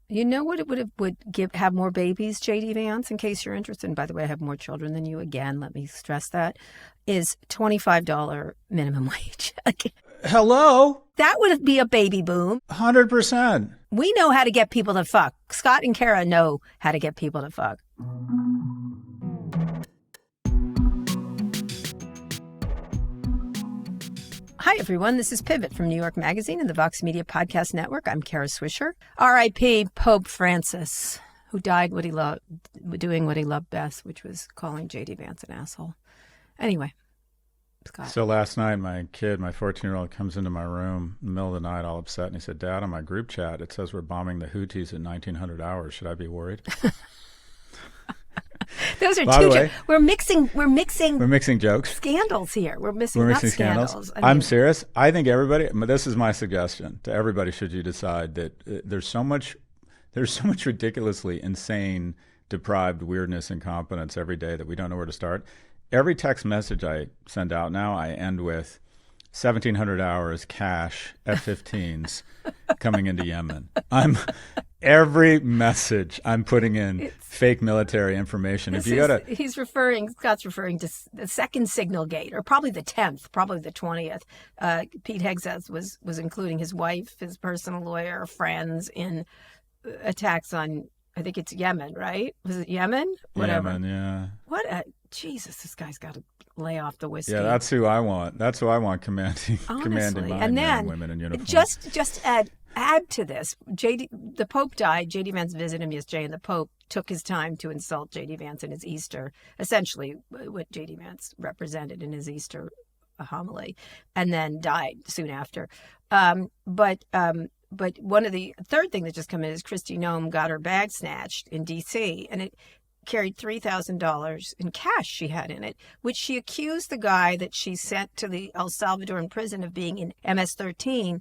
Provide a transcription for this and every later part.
You know what it have more babies, JD Vance, in case you're interested. And by the way, I have more children than you. Again, let me stress that is $25 minimum wage. Hello? That would be a baby boom. 100%. We know how to get people to fuck. Scott and Kara know how to get people to fuck. Hi, everyone. This is Pivot from New York Magazine and the Vox Media Podcast Network. I'm Kara Swisher. R.I.P. Pope Francis, who died doing what he loved best, which was calling J.D. Vance an asshole. Anyway, Scott. So last night, my kid, my 14-year-old, comes into my room in the middle of the night all upset, and he said, Dad, on my group chat, it says we're bombing the Houthis at 1900 hours. Should I be worried? Those are By the way, we're mixing jokes. Scandals here. We're mixing scandals. I'm serious. I think everybody, this is my suggestion to everybody, should you decide that there's so much ridiculously insane, deprived weirdness and competence every day that we don't know where to start. Every text message I send out now, I end with 1,700 hours cash F-15s coming into Yemen. Every message I'm putting in fake military information. Scott's referring to the second Signalgate, or probably the 10th, probably the 20th. Pete Hegseth was including his wife, his personal lawyer, friends in attacks on, I think it's Yemen, right? Was it Yemen? Whatever. Yemen, yeah. Jesus, this guy's got to lay off the whiskey. Yeah, that's who I want. That's who I want commanding my men and women in uniform. Just add to this. The Pope died. J.D. Vance visited him yesterday, and the Pope took his time to insult J.D. Vance in his Easter, essentially what J.D. Vance represented in his Easter homily, and then died soon after. But one of the third thing that just come in is Kristi Noem got her bag snatched in D.C., and it carried $3,000 in cash she had in it, which she accused the guy that she sent to the El Salvadoran prison of being in MS-13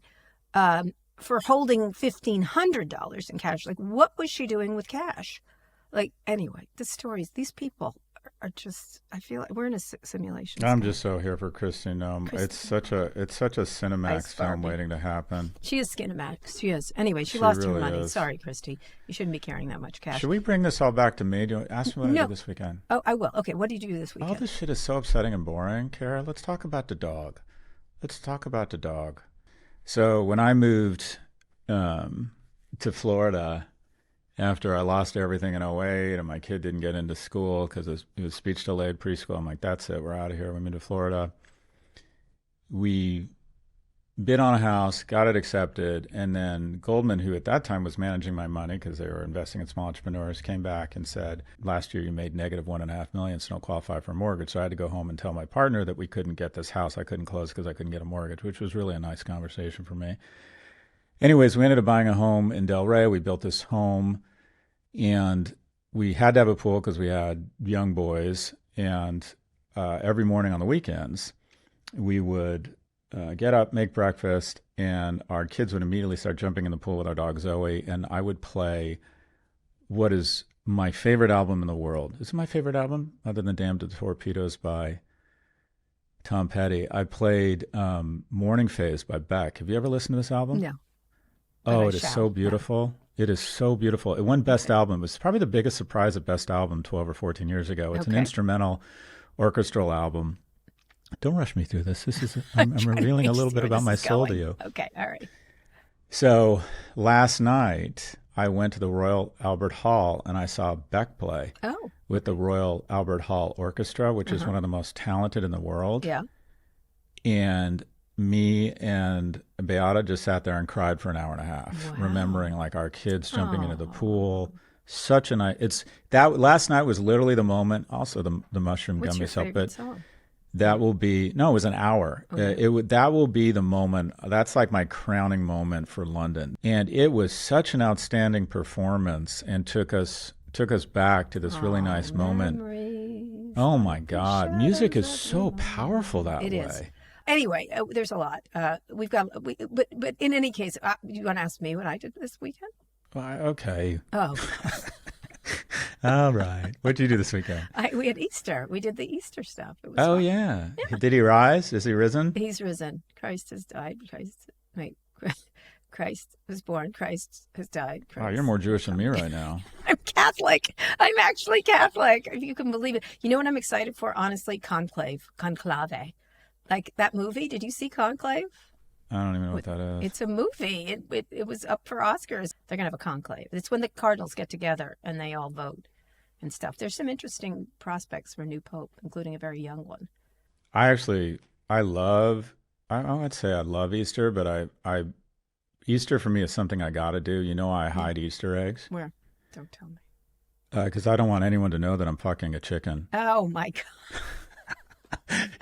for holding $1,500 in cash. Like, what was she doing with cash? Like, anyway, these people are just, I feel like we're in a simulation. I'm just so here for Kristi Noem. It's such a Cinemax film waiting to happen. She is Cinemax. She is. Anyway, she lost really her money. is. Sorry, Kristi. You shouldn't be carrying that much cash. Should we bring this all back to me? Do you ask me what I did this weekend? Oh, I will. Okay, what did you do this weekend? All this shit is so upsetting and boring, Kara. Let's talk about the dog. So when I moved to Florida after I lost everything in 2008 and my kid didn't get into school because it was speech delayed preschool, I'm like, that's it. We're out of here. We moved to Florida. We bid on a house, got it accepted, and then Goldman, who at that time was managing my money because they were investing in small entrepreneurs, came back and said, last year you made negative $1.5 million, so don't qualify for a mortgage. So I had to go home and tell my partner that we couldn't get this house. I couldn't close because I couldn't get a mortgage, which was really a nice conversation for me. Anyways, we ended up buying a home in Delray. We built this home, and we had to have a pool because we had young boys. And every morning on the weekends, we would get up, make breakfast, and our kids would immediately start jumping in the pool with our dog Zoe, and I would play what is my favorite album in the world. Is it my favorite album other than Damned to the Torpedoes by Tom Petty? I played Morning Phase by Beck. Have you ever listened to this album? No. Oh, it is so beautiful. It is so beautiful. It won Best Album. It was probably the biggest surprise at Best Album 12 or 14 years ago. It's an instrumental orchestral album. Don't rush me through this. I'm revealing a little bit about my soul to you. Okay, all right. So last night, I went to the Royal Albert Hall and I saw Beck play with the Royal Albert Hall Orchestra, which is one of the most talented in the world. Yeah. And me and Beata just sat there and cried for an hour and a half, remembering like our kids jumping into the pool. Such a night. Last night was literally the moment. Also, the mushroom What's gummy your stuff, favorite but song? that will be it was an hour. That will be the moment. That's like my crowning moment for London, and it was such an outstanding performance, and took us back to this really nice moment. Oh my God, music is so powerful that way. It is. Anyway, there's a lot. But in any case, you want to ask me what I did this weekend? Okay. Oh. All right. What did you do this weekend? We had Easter. We did the Easter stuff. It was fun. Yeah. Did he rise? Is he risen? He's risen. Christ has died. Christ was born. Christ has died. Christ. Wow, you're more Jewish than me right now. I'm Catholic. I'm actually Catholic, if you can believe it. You know what I'm excited for? Honestly, Conclave. Like that movie. Did you see Conclave? I don't even know what that is. It's a movie. It was up for Oscars. They're going to have a conclave. It's when the cardinals get together and they all vote and stuff. There's some interesting prospects for a new pope, including a very young one. I would say I love Easter, but Easter for me is something I got to do. You know, I hide Easter eggs. Where? Don't tell me. Because I don't want anyone to know that I'm fucking a chicken. Oh, my God.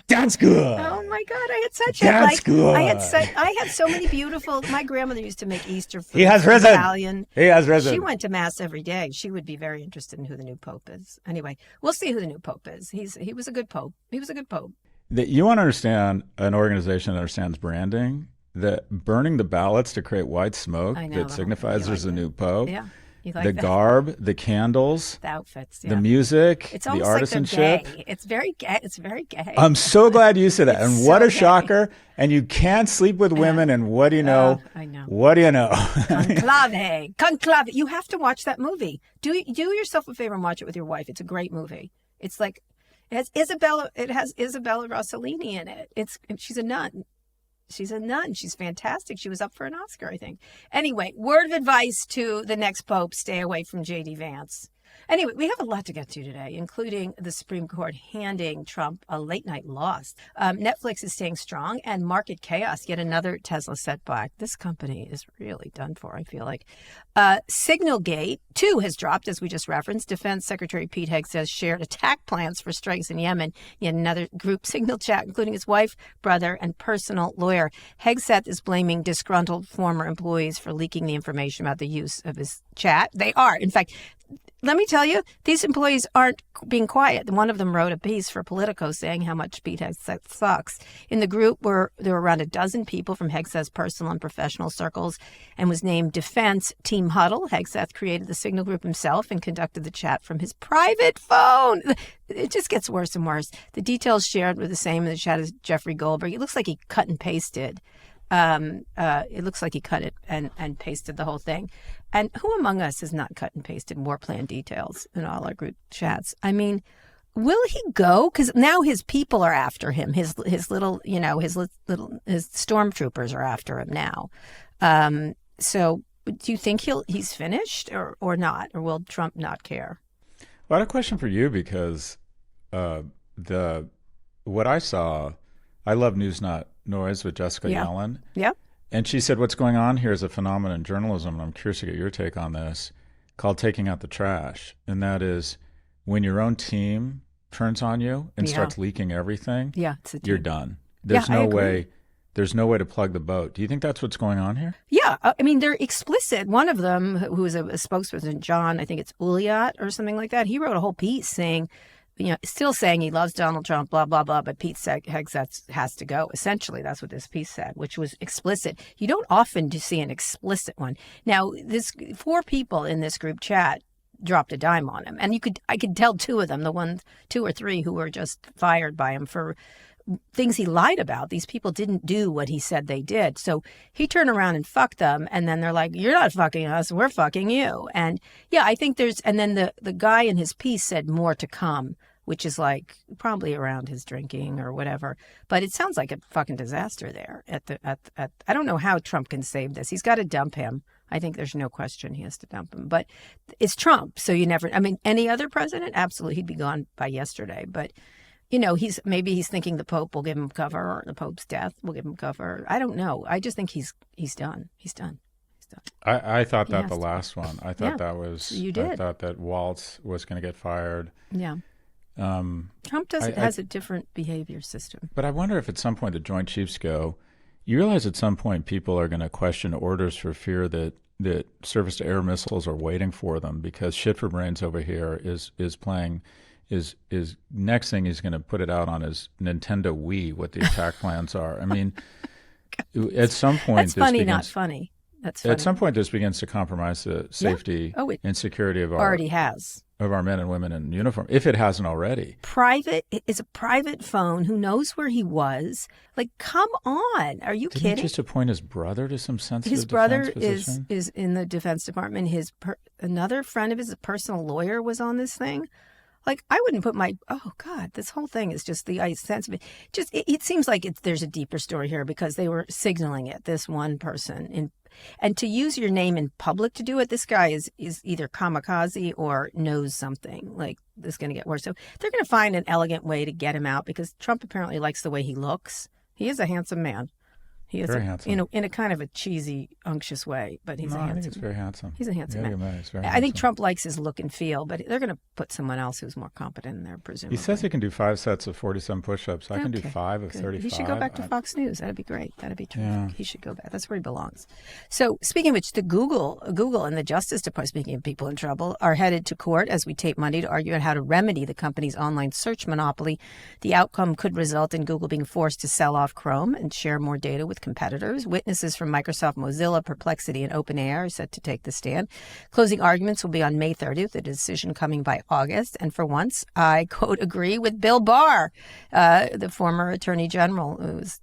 That's good. Oh my God! I had such That's good. I had so many beautiful. My grandmother used to make Easter food. He has risen. Italian. He has risen. She went to mass every day. She would be very interested in who the new pope is. Anyway, we'll see who the new pope is. He was a good pope. He was a good pope. You want to understand an organization that understands branding, that burning the ballots to create white smoke that signifies there's a new pope. Yeah. The garb, the candles, the outfits, the music, it's the Like artisanship. gay. It's very gay. It's very gay. I'm so glad you said that. And so what a gay. Shocker. And you can't sleep with women. And what do you know? I know. What do you know? Conclave. You have to watch that movie. Do yourself a favor and watch it with your wife. It's a great movie. It's like it has Isabella Rossellini in it. She's a nun. She's a nun. She's fantastic. She was up for an Oscar, I think. Anyway, word of advice to the next pope: stay away from J.D. Vance. Anyway, we have a lot to get to today, including the Supreme Court handing Trump a late-night loss. Netflix is staying strong, and market chaos, yet another Tesla setback. This company is really done for, I feel like. Signalgate, too, has dropped, as we just referenced. Defense Secretary Pete Hegseth has shared attack plans for strikes in Yemen. Yet another group signal chat, including his wife, brother, and personal lawyer. Hegseth is blaming disgruntled former employees for leaking the information about the use of his chat. They are. In fact, let me tell you, these employees aren't being quiet. One of them wrote a piece for Politico saying how much Pete Hegseth sucks. In the group there were around a dozen people from Hegseth's personal and professional circles and was named Defense Team Huddle. Hegseth created the signal group himself and conducted the chat from his private phone. It just gets worse and worse. The details shared were the same in the chat as Jeffrey Goldberg. It looks like he cut and pasted. It looks like he cut it and pasted the whole thing. And who among us has not cut and pasted more plan details in all our group chats? I mean, will he go? Because now his people are after him. His little stormtroopers are after him now. So do you think he's finished or not? Or will Trump not care? Well, I had a question for you because what I saw, I love News Not Noise with Jessica Yellen. Yeah. And she said, what's going on here is a phenomenon in journalism, and I'm curious to get your take on this, called taking out the trash. And that is when your own team turns on you and starts leaking everything, you're done. There's no way to plug the boat. Do you think that's what's going on here? Yeah. I mean, they're explicit. One of them, who is a spokesperson, John, I think it's Uliat or something like that, he wrote a whole piece saying, still saying he loves Donald Trump, blah, blah, blah, but Pete Hegseth has to go. Essentially, that's what this piece said, which was explicit. You don't often see an explicit one. Now, 4 people in this group chat dropped a dime on him. And I could tell 2 of them, 2 or 3 who were just fired by him for things he lied about. These people didn't do what he said they did. So he turned around and fucked them. And then they're like, you're not fucking us. We're fucking you. And yeah, I think and then the guy in his piece said more to come, which is like probably around his drinking or whatever. But it sounds like a fucking disaster there I don't know how Trump can save this. He's got to dump him. I think there's no question he has to dump him. But it's Trump. So any other president, absolutely, he'd be gone by yesterday. But he's thinking the Pope will give him cover, or the Pope's death will give him cover. I don't know. I just think he's done. He's done. I thought that the last one. I thought that was. You did. I thought that Waltz was going to get fired. Yeah. Trump has a different behavior system. But I wonder if at some point the Joint Chiefs go. You realize at some point people are going to question orders for fear that surface-to-air missiles are waiting for them because shit for brains over here is playing. Is next thing he's going to put it out on his Nintendo Wii what the attack plans are. I mean, at some point that's funny, not funny. That's funny. At some point, this begins to compromise the safety and security of already has. Of our men and women in uniform, if it hasn't already. It's a private phone. Who knows where he was? Like, come on. Are you kidding? Didn't he just appoint his brother to some sensitive His brother position? is in the Defense Department. Another friend of his, a personal lawyer, was on this thing. Like, I wouldn't put oh God, this whole thing is just the ice sense of it. It seems like there's a deeper story here because they were signaling it, this one person. And to use your name in public to do it, this guy is either kamikaze or knows something. Like, this is going to get worse. So they're going to find an elegant way to get him out because Trump apparently likes the way he looks. He is a handsome man. He is very handsome. In a kind of a cheesy, unctuous way, but he's a handsome. I think it's very handsome. He's a handsome man. He's very I think Trump likes his look and feel, but they're going to put someone else who's more competent in there, presumably. He says he can do 5 sets of 47 push-ups. I can do 5 of 35. He should go back to Fox News. That'd be great. That'd be terrific. Yeah. He should go back. That's where he belongs. So, speaking of which, Google and the Justice Department, speaking of people in trouble, are headed to court as we tape Monday to argue on how to remedy the company's online search monopoly. The outcome could result in Google being forced to sell off Chrome and share more data with competitors. Witnesses from Microsoft, Mozilla, Perplexity, and OpenAI are set to take the stand. Closing arguments will be on May 30th, a decision coming by August. And for once, I, quote, agree with Bill Barr, the former Attorney General, who's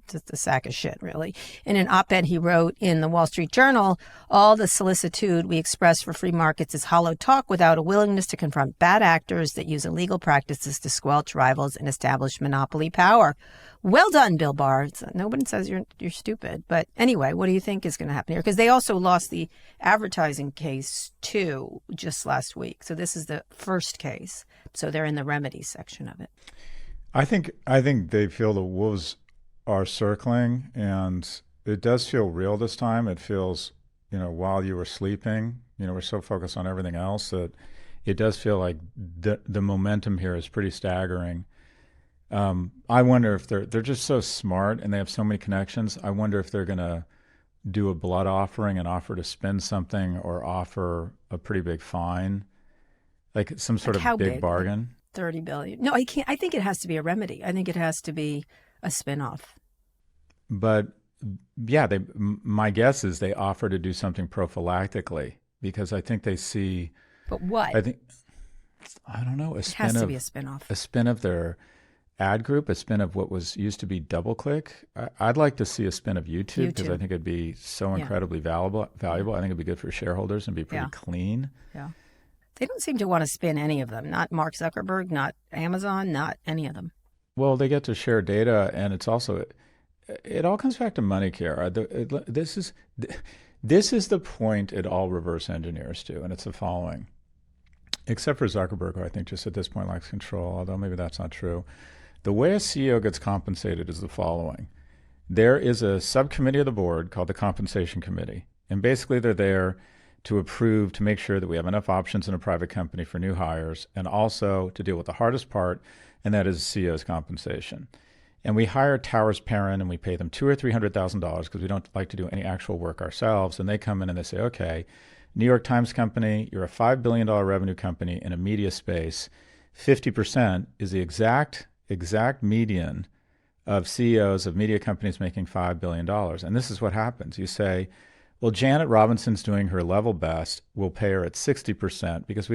just a sack of shit, really. In an op-ed he wrote in the Wall Street Journal, all the solicitude we express for free markets is hollow talk without a willingness to confront bad actors that use illegal practices to squelch rivals and establish monopoly power. Well done, Bill Barr. Nobody says you're stupid. But anyway, what do you think is going to happen here? Because they also lost the advertising case, too, just last week. So this is the first case. So they're in the remedy section of it. I think they feel the wolves are circling, and it does feel real this time. It feels, while you were sleeping, we're so focused on everything else that it does feel like the momentum here is pretty staggering. I wonder if they're just so smart and they have so many connections. I wonder if they're going to do a blood offering and offer to spend something or offer a pretty big fine, like some sort of big bargain. $30 billion. No, I can't. I think it has to be a remedy. I think it has to be a spinoff. But yeah, my guess is they offer to do something prophylactically because I think they see. But what? I don't know. It has to be a spinoff. A spin of their ad group, a spin of what used to be DoubleClick. I'd like to see a spin of YouTube because I think it'd be so incredibly valuable. I think it'd be good for shareholders and be pretty clean. Yeah. They don't seem to want to spin any of them. Not Mark Zuckerberg, not Amazon, not any of them. Well, they get to share data, and it's also, it all comes back to money, Kara. This is the point it all reverse engineers to, and it's the following. Except for Zuckerberg, who I think just at this point lacks control, although maybe that's not true. The way a CEO gets compensated is the following. There is a subcommittee of the board called the Compensation Committee, and basically they're there to approve, to make sure that we have enough options in a private company for new hires, and also to deal with the hardest part, and that is CEO's compensation. And we hire Towers Perrin, and we pay them $200,000 or $300,000 because we don't like to do any actual work ourselves. And they come in and they say, okay, New York Times company, you're a $5 billion revenue company in a media space. 50% is the exact median of CEOs of media companies making $5 billion. And this is what happens. You say, well, Janet Robinson's doing her level best. We'll pay her at 60% because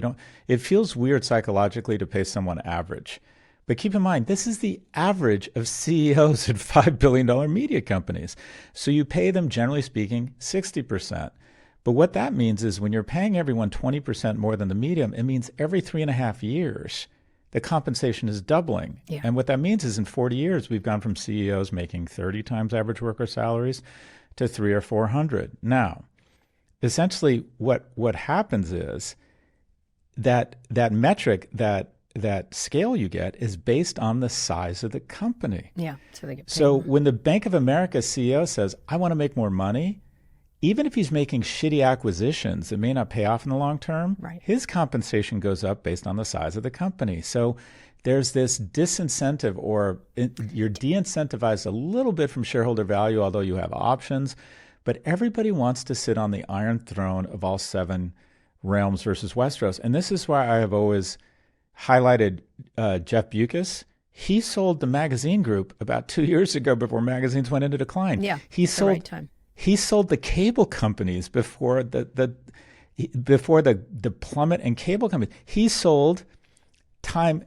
it feels weird psychologically to pay someone average. But keep in mind, this is the average of CEOs at $5 billion media companies. So you pay them, generally speaking, 60%. But what that means is when you're paying everyone 20% more than the median, it means every 3.5 years, the compensation is doubling. Yeah. And what that means is in 40 years, we've gone from CEOs making 30 times average worker salaries to 300 or 400. Now, essentially what happens is that metric, that scale you get is based on the size of the company. Yeah, so they get paid So more. when the Bank of America CEO says, I want to make more money, even if he's making shitty acquisitions that may not pay off in the long term, right, his compensation goes up based on the size of the company. So there's this disincentive, or you're de-incentivized a little bit from shareholder value, although you have options. But everybody wants to sit on the iron throne of all 7 realms versus Westeros. And this is why I have always highlighted Jeff Rebukes. He sold the magazine group about 2 years ago before magazines went into decline. Yeah, he sold. the right time. He sold the cable companies before the plummet in cable companies. He sold Time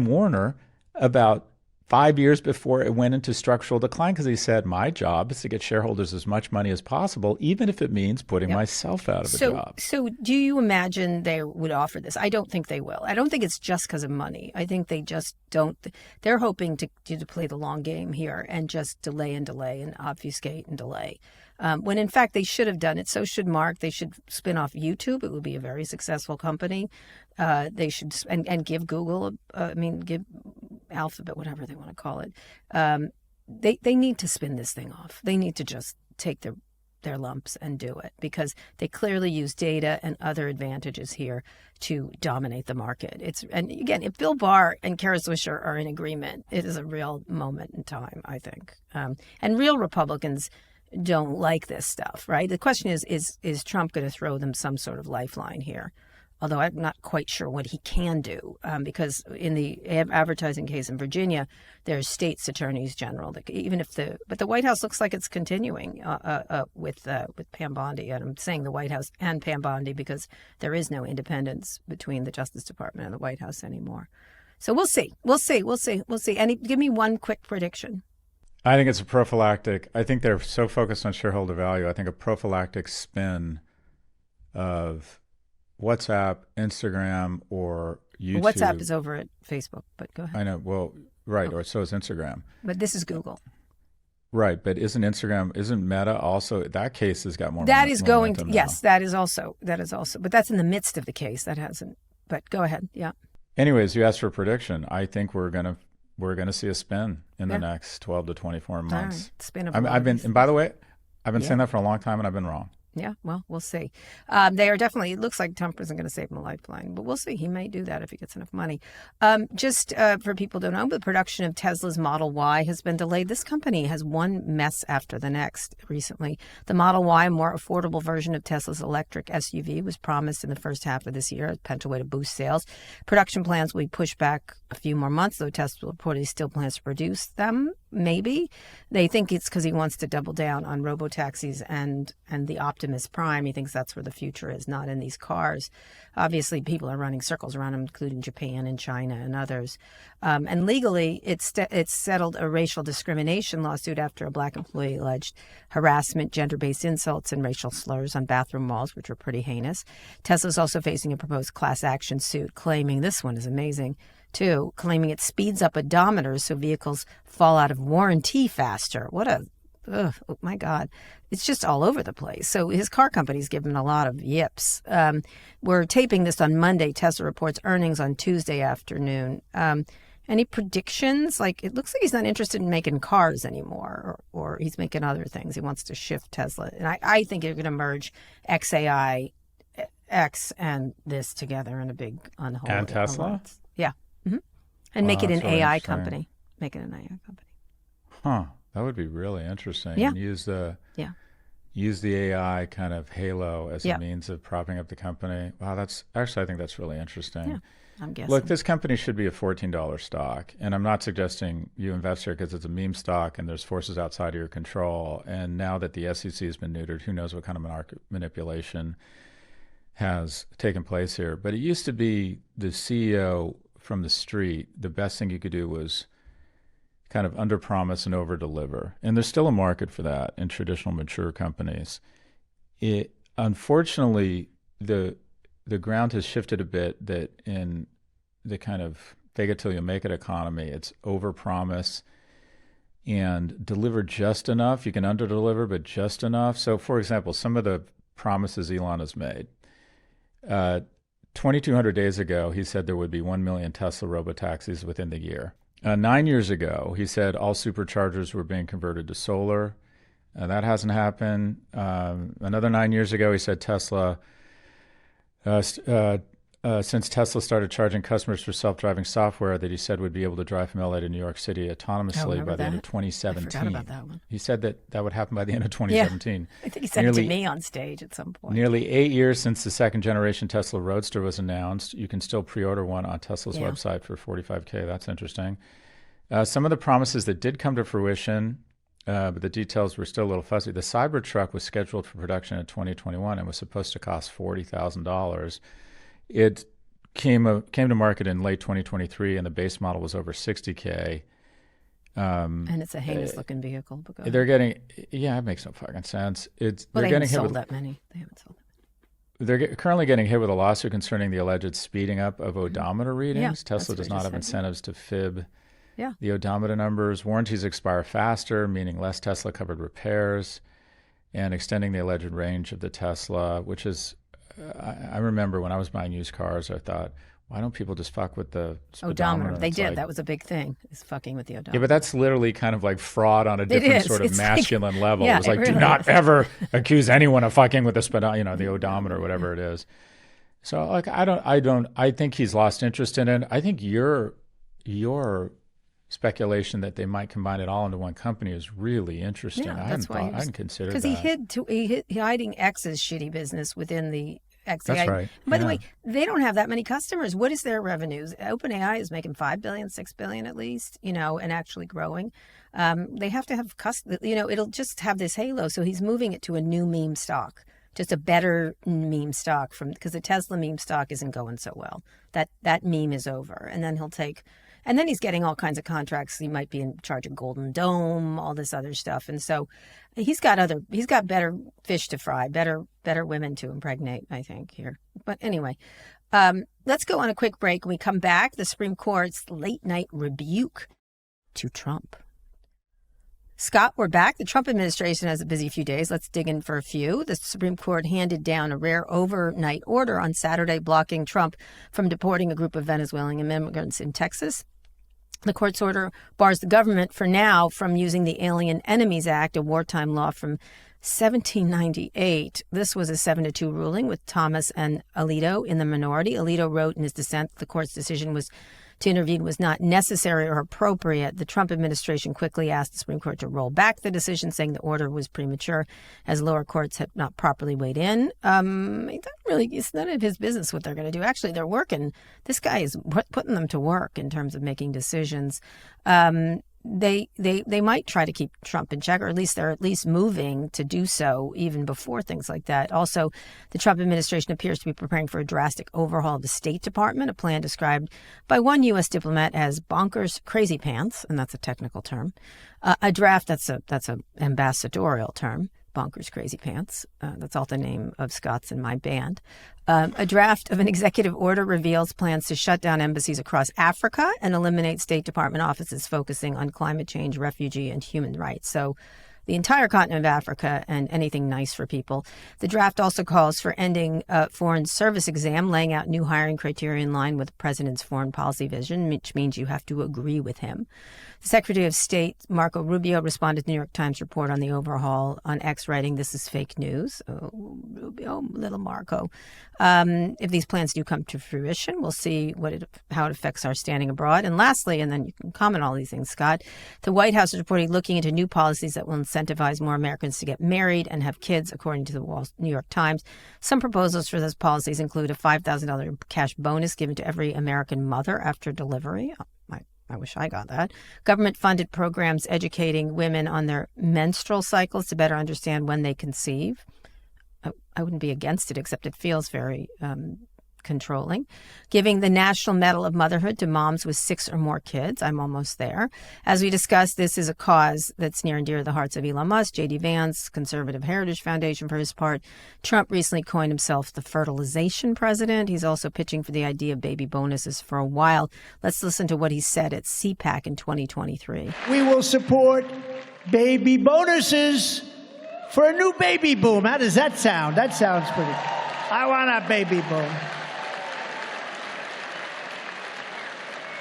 Warner about 5 years before it went into structural decline, because he said, my job is to get shareholders as much money as possible, even if it means putting myself out of a job. So do you imagine they would offer this? I don't think they will. I don't think it's just because of money. I think they just don't. They're hoping to play the long game here and just delay and obfuscate and delay. When in fact they should have done it. So should Mark. They should spin off YouTube. It would be a very successful company. They should and give Google, give Alphabet, whatever they want to call it. They need to spin this thing off. They need to just take their lumps and do it, because they clearly use data and other advantages here to dominate the market. And again, if Bill Barr and Kara Swisher are in agreement, it is a real moment in time, I think. And real Republicans don't like this stuff, right? The question is Trump going to throw them some sort of lifeline here? Although I'm not quite sure what he can do, because in the advertising case in Virginia, there's states attorneys general. But the White House looks like it's continuing with Pam Bondi, and I'm saying the White House and Pam Bondi because there is no independence between the Justice Department and the White House anymore. So we'll see. And give me one quick prediction. I think it's a prophylactic. I think they're so focused on shareholder value. I think a prophylactic spin of WhatsApp, Instagram, or YouTube. WhatsApp is over at Facebook, but go ahead. I know. Well, right. Or so is Instagram. But this is Google. Right. But isn't Meta also, that case has got more That is going to, yes, that is also, but that's in the midst of the case. That hasn't, but go ahead. Yeah. Anyways, you asked for a prediction. I think we're going to see a spin in the next 12 to 24 months. All right. Spin of and by the way, I've been saying that for a long time, and I've been wrong. Yeah, well, we'll see. They are definitely, it looks like Trump isn't going to save him a lifeline, but we'll see. He may do that if he gets enough money. Just for people who don't know, the production of Tesla's Model Y has been delayed. This company has one mess after the next recently. The Model Y, a more affordable version of Tesla's electric SUV, was promised in the first half of this year as a way to boost sales. Production plans will be pushed back a few more months, though Tesla reportedly still plans to produce them. Maybe. They think it's because he wants to double down on robotaxis and the Optimus Prime. He thinks that's where the future is, not in these cars. Obviously, people are running circles around him, including Japan and China and others. And legally, it's settled a racial discrimination lawsuit after a black employee alleged harassment, gender-based insults, and racial slurs on bathroom walls, which were pretty heinous. Tesla's also facing a proposed class action suit, claiming, this one is amazing, too, claiming it speeds up odometers so vehicles fall out of warranty faster. Oh my God. It's just all over the place. So his car company's given a lot of yips. We're taping this on Monday. Tesla reports earnings on Tuesday afternoon. Any predictions? It looks like he's not interested in making cars anymore, or he's making other things. He wants to shift Tesla. And I think you're going to merge XAI, X, and this together in a big, on the whole. And Tesla? Yeah. Mm-hmm. And make it an AI company. Make it an AI company. Huh. That would be really interesting. Yeah. And use the AI kind of halo as a means of propping up the company. Wow, I think that's really interesting. Yeah, I'm guessing. Look, this company should be a $14 stock. And I'm not suggesting you invest here because it's a meme stock and there's forces outside of your control. And now that the SEC has been neutered, who knows what kind of market manipulation has taken place here. But it used to be the CEO from the street, the best thing you could do was kind of under-promise and over-deliver. And there's still a market for that in traditional mature companies. Unfortunately, the ground has shifted a bit that in the kind of fake it till you make it economy, it's over-promise and deliver just enough. You can under-deliver, but just enough. So, for example, some of the promises Elon has made. 2,200 days ago, he said there would be 1 million Tesla robotaxis within the year. 9 years ago, he said all superchargers were being converted to solar. That hasn't happened. Another 9 years ago, he said Tesla, since Tesla started charging customers for self-driving software that he said would be able to drive from LA to New York City autonomously by the end of 2017. I forgot about that one. He said that would happen by the end of 2017. Yeah. I think he said it to me on stage at some point. Nearly 8 years since the second generation Tesla Roadster was announced. You can still pre-order one on Tesla's website for $45K. That's interesting. Some of the promises that did come to fruition, but the details were still a little fuzzy. The Cybertruck was scheduled for production in 2021 and was supposed to cost $40,000. It came to market in late 2023, and the base model was over $60K. And it's a heinous looking vehicle. They're getting, it makes no fucking sense. They haven't sold that many. They haven't sold that. They're currently getting hit with a lawsuit concerning the alleged speeding up of odometer readings. Yeah, Tesla does not have incentives to fib the odometer numbers. Warranties expire faster, meaning less Tesla-covered repairs, and extending the alleged range of the Tesla, which is, I remember when I was buying used cars, I thought, why don't people just fuck with the odometer? They did. That was a big thing, is fucking with the odometer. Yeah, but that's literally kind of like fraud on a different sort of masculine level. Yeah, it's like, really do not ever accuse anyone of fucking with the odometer, whatever it is. So, like, I think he's lost interest in it. I think your speculation that they might combine it all into one company is really interesting. Yeah, I hadn't considered that. Because he hiding X's shitty business within the X. That's right. By the way, they don't have that many customers. What is their revenues? OpenAI is making $5 billion, $6 billion at least, and actually growing. They have to have it'll just have this halo. So he's moving it to a new meme stock, just a better meme stock because the Tesla meme stock isn't going so well. That meme is over, and then he's getting all kinds of contracts. He might be in charge of Golden Dome, all this other stuff, and so he's got better fish to fry, better women to impregnate, I think, here. But anyway, let's go on a quick break. When we come back, the Supreme Court's late night rebuke to Trump. Scott, we're back. The Trump administration has a busy few days. Let's dig in for a few. The Supreme Court handed down a rare overnight order on Saturday blocking Trump from deporting a group of Venezuelan immigrants in Texas. The court's order bars the government for now from using the Alien Enemies Act, a wartime law from 1798. This was a 7-2 ruling with Thomas and Alito in the minority. Alito wrote in his dissent the court's decision to intervene was not necessary or appropriate. The Trump administration quickly asked the Supreme Court to roll back the decision, saying the order was premature as lower courts had not properly weighed in. It's none of his business what they're going to do. Actually, they're working. This guy is putting them to work in terms of making decisions. They might try to keep Trump in check, or at least they're moving to do so even before things like that. Also, the Trump administration appears to be preparing for a drastic overhaul of the State Department, a plan described by one U.S. diplomat as bonkers crazy pants, and that's a technical term. A draft, that's a ambassadorial term. Bonkers Crazy Pants. That's all the name of Scott's in my band. A draft of an executive order reveals plans to shut down embassies across Africa and eliminate State Department offices focusing on climate change, refugee, and human rights. So the entire continent of Africa and anything nice for people. The draft also calls for ending foreign service exam, laying out new hiring criteria in line with the president's foreign policy vision, which means you have to agree with him. The Secretary of State, Marco Rubio, responded to the New York Times report on the overhaul on X, writing, "This is fake news." Oh, Rubio, little Marco. If these plans do come to fruition, we'll see how it affects our standing abroad. And lastly, and then you can comment on all these things, Scott, the White House is reportedly looking into new policies that will incentivize more Americans to get married and have kids, according to the New York Times. Some proposals for those policies include a $5,000 cash bonus given to every American mother after delivery. I wish I got that. Government-funded programs educating women on their menstrual cycles to better understand when they conceive. I wouldn't be against it, except it feels very controlling. Giving the National Medal of Motherhood to moms with 6 or more kids. I'm almost there. As we discussed, this is a cause that's near and dear to the hearts of Elon Musk, J.D. Vance, Conservative Heritage Foundation for his part. Trump recently coined himself the fertilization president. He's also pitching for the idea of baby bonuses for a while. Let's listen to what he said at CPAC in 2023. We will support baby bonuses for a new baby boom. How does that sound? That sounds pretty. I want a baby boom.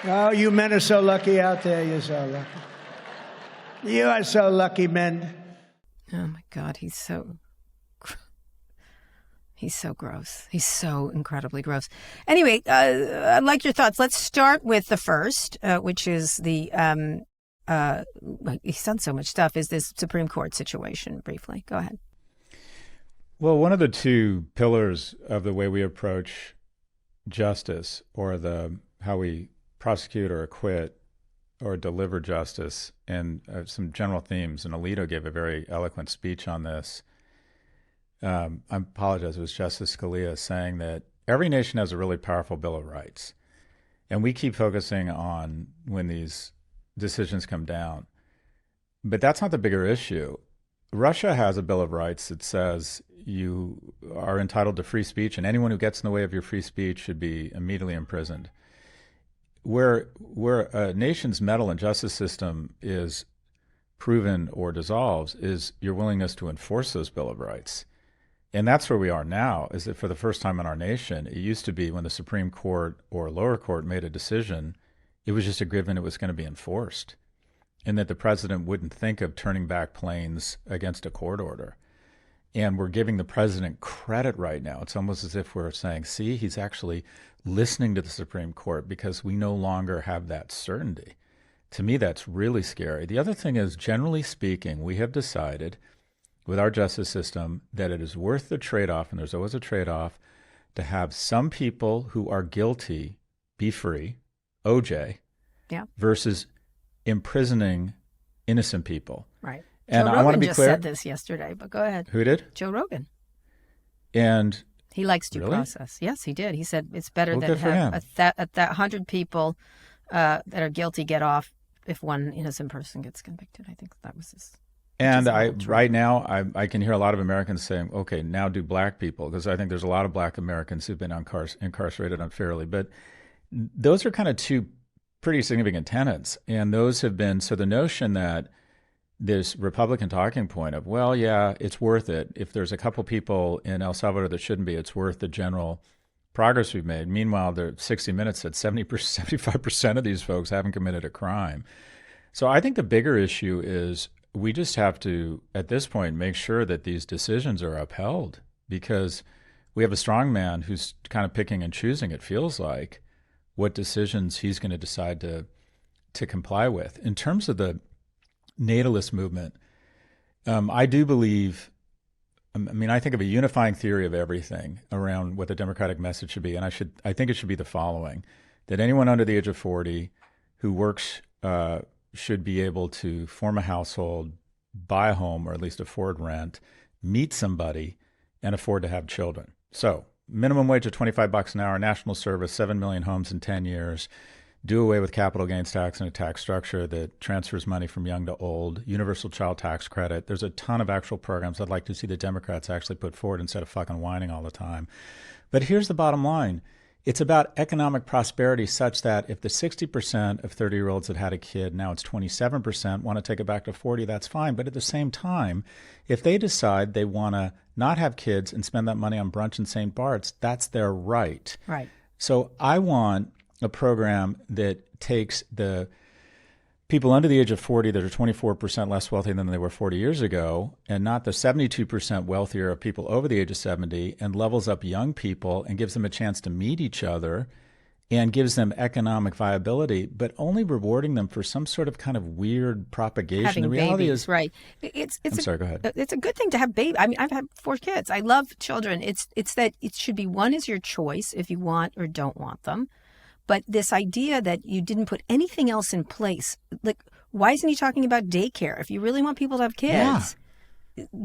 Oh, you men are so lucky out there. You're so lucky. You are so lucky, men. Oh, my God. He's so gross. He's so incredibly gross. Anyway, I'd like your thoughts. Let's start with the first, which is the, he's done so much stuff, is this Supreme Court situation, briefly. Go ahead. Well, one of the two pillars of the way we approach justice, or how we prosecute or acquit or deliver justice, and some general themes. And Alito gave a very eloquent speech on this. I apologize, it was Justice Scalia saying that every nation has a really powerful Bill of Rights. And we keep focusing on when these decisions come down. But that's not the bigger issue. Russia has a Bill of Rights that says you are entitled to free speech, and anyone who gets in the way of your free speech should be immediately imprisoned. Where a nation's mental and justice system is proven or dissolves is your willingness to enforce those Bill of Rights. And that's where we are now, is that for the first time in our nation, it used to be when the Supreme Court or lower court made a decision, it was just a given it was going to be enforced, and that the president wouldn't think of turning back planes against a court order. And we're giving the president credit right now. It's almost as if we're saying, see, he's actually listening to the Supreme Court, because we no longer have that certainty. To me, that's really scary. The other thing is, generally speaking, we have decided with our justice system that it is worth the trade-off, and there's always a trade-off, to have some people who are guilty be free, OJ, versus imprisoning innocent people. Right. And Joe I want to Rogan be just clear. said this yesterday, but go ahead. Who did? Joe Rogan. And he likes due really? process. Yes, he did. He said it's better Well, than good for have him. 100 people that are guilty get off if one innocent person gets convicted. I think that was his. And right now, I can hear a lot of Americans saying, okay, now do black people, because I think there's a lot of black Americans who've been incarcerated unfairly. But those are kind of two pretty significant tenets. And those have been, so the notion that this Republican talking point of, well, yeah, it's worth it. If there's a couple people in El Salvador that shouldn't be, it's worth the general progress we've made. Meanwhile, the 60 Minutes said 75% of these folks haven't committed a crime. So I think the bigger issue is we just have to, at this point, make sure that these decisions are upheld, because we have a strong man who's kind of picking and choosing, it feels like, what decisions he's going to decide to comply with. In terms of the natalist movement, I do believe, I think of a unifying theory of everything around what the Democratic message should be, and I think it should be the following: that anyone under the age of 40 who works should be able to form a household, buy a home, or at least afford rent, meet somebody, and afford to have children. So minimum wage of $25 an hour, national service, 7 million homes in 10 years, do away with capital gains tax and a tax structure that transfers money from young to old, universal child tax credit. There's a ton of actual programs I'd like to see the Democrats actually put forward instead of fucking whining all the time. But here's the bottom line. It's about economic prosperity such that if the 60% of 30-year-olds that had a kid, now it's 27%, want to take it back to 40, that's fine. But at the same time, if they decide they want to not have kids and spend that money on brunch in St. Bart's, that's their right. Right. So I want a program that takes the people under the age of 40 that are 24% less wealthy than they were 40 years ago, and not the 72% wealthier of people over the age of 70, and levels up young people and gives them a chance to meet each other and gives them economic viability, but only rewarding them for some sort of kind of weird propagation. Having the reality babies, is, right? I'm sorry, go ahead. It's a good thing to have babies. I mean, I've had 4 kids. I love children. It's that it should be, one is your choice if you want or don't want them. But this idea that you didn't put anything else in place, like, why isn't he talking about daycare? If you really want people to have kids,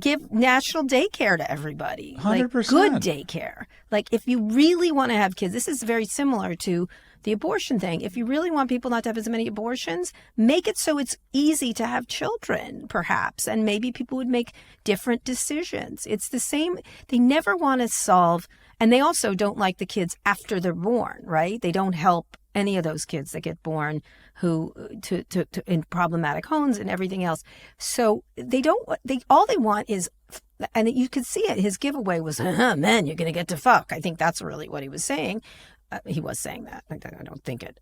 give national daycare to everybody. 100%. Like, good daycare. Like, if you really want to have kids, this is very similar to the abortion thing. If you really want people not to have as many abortions, make it so it's easy to have children, perhaps. And maybe people would make different decisions. It's the same. They never want to solve. And they also don't like the kids after they're born, right? They don't help any of those kids that get born who to in problematic homes and everything else. So all they want is, and you could see it. His giveaway was, man, you're going to get to fuck. I think that's really what he was saying. He was saying that. I don't think it.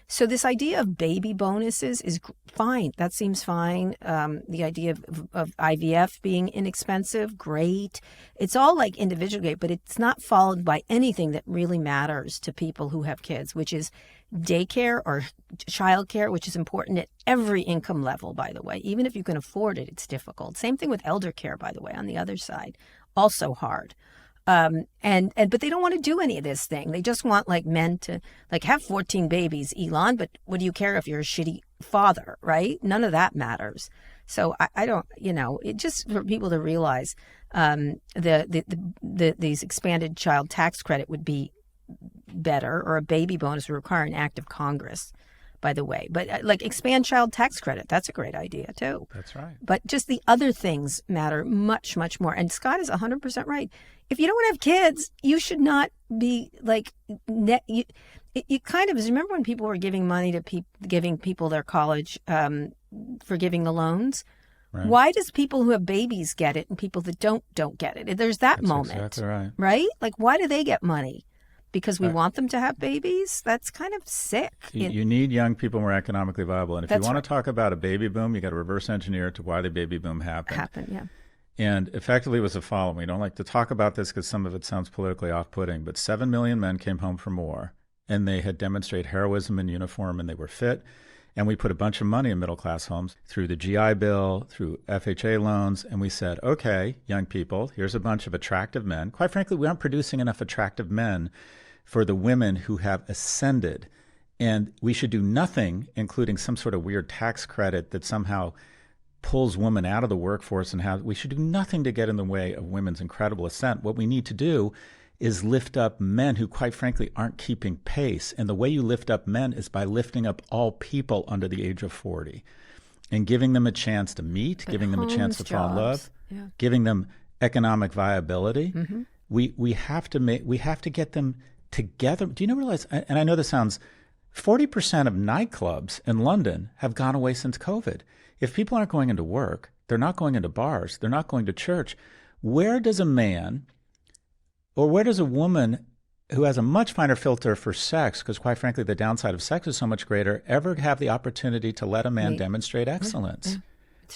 So this idea of baby bonuses is fine. That seems fine. The idea of IVF being inexpensive, great. It's all like individual, but it's not followed by anything that really matters to people who have kids, which is daycare or childcare, which is important at every income level, by the way. Even if you can afford it, it's difficult. Same thing with elder care, by the way, on the other side. Also hard. But they don't want to do any of this thing. They just want like men to like have 14 babies, Elon. But what do you care if you're a shitty father, right? None of that matters. So I don't, it just for people to realize these expanded child tax credit would be better, or a baby bonus would require an act of Congress, by the way. But like expand child tax credit, that's a great idea too. That's right. But just the other things matter much, much more. And Scott is 100% right. If you don't want to have kids, you should not be like you kind of remember when people were giving money to giving people their college forgiving the loans. Right. Why does people who have babies get it and people that don't get it? There's that That's moment, exactly right? Right? Like, why do they get money? Because we want them to have babies? That's kind of sick. You need young people more economically viable. And if you want to talk about a baby boom, you got to reverse engineer to why the baby boom happened. Yeah. And effectively it was the following. We don't like to talk about this because some of it sounds politically off-putting, but 7 million men came home from war, and they had demonstrated heroism in uniform, and they were fit. And we put a bunch of money in middle-class homes through the GI Bill, through FHA loans, and we said, okay, young people, here's a bunch of attractive men. Quite frankly, we aren't producing enough attractive men for the women who have ascended. And we should do nothing, including some sort of weird tax credit that somehow pulls women out of the workforce, and we should do nothing to get in the way of women's incredible ascent. What we need to do is lift up men who, quite frankly, aren't keeping pace. And the way you lift up men is by lifting up all people under the age of 40 and giving them a chance to meet, giving them a chance to fall in love, giving them economic viability. Mm-hmm. We have to get them together. Do you realize, and I know this sounds, 40% of nightclubs in London have gone away since COVID. If people aren't going into work, they're not going into bars, they're not going to church. Where does a man or where does a woman who has a much finer filter for sex, because quite frankly the downside of sex is so much greater, ever have the opportunity to let a man demonstrate excellence?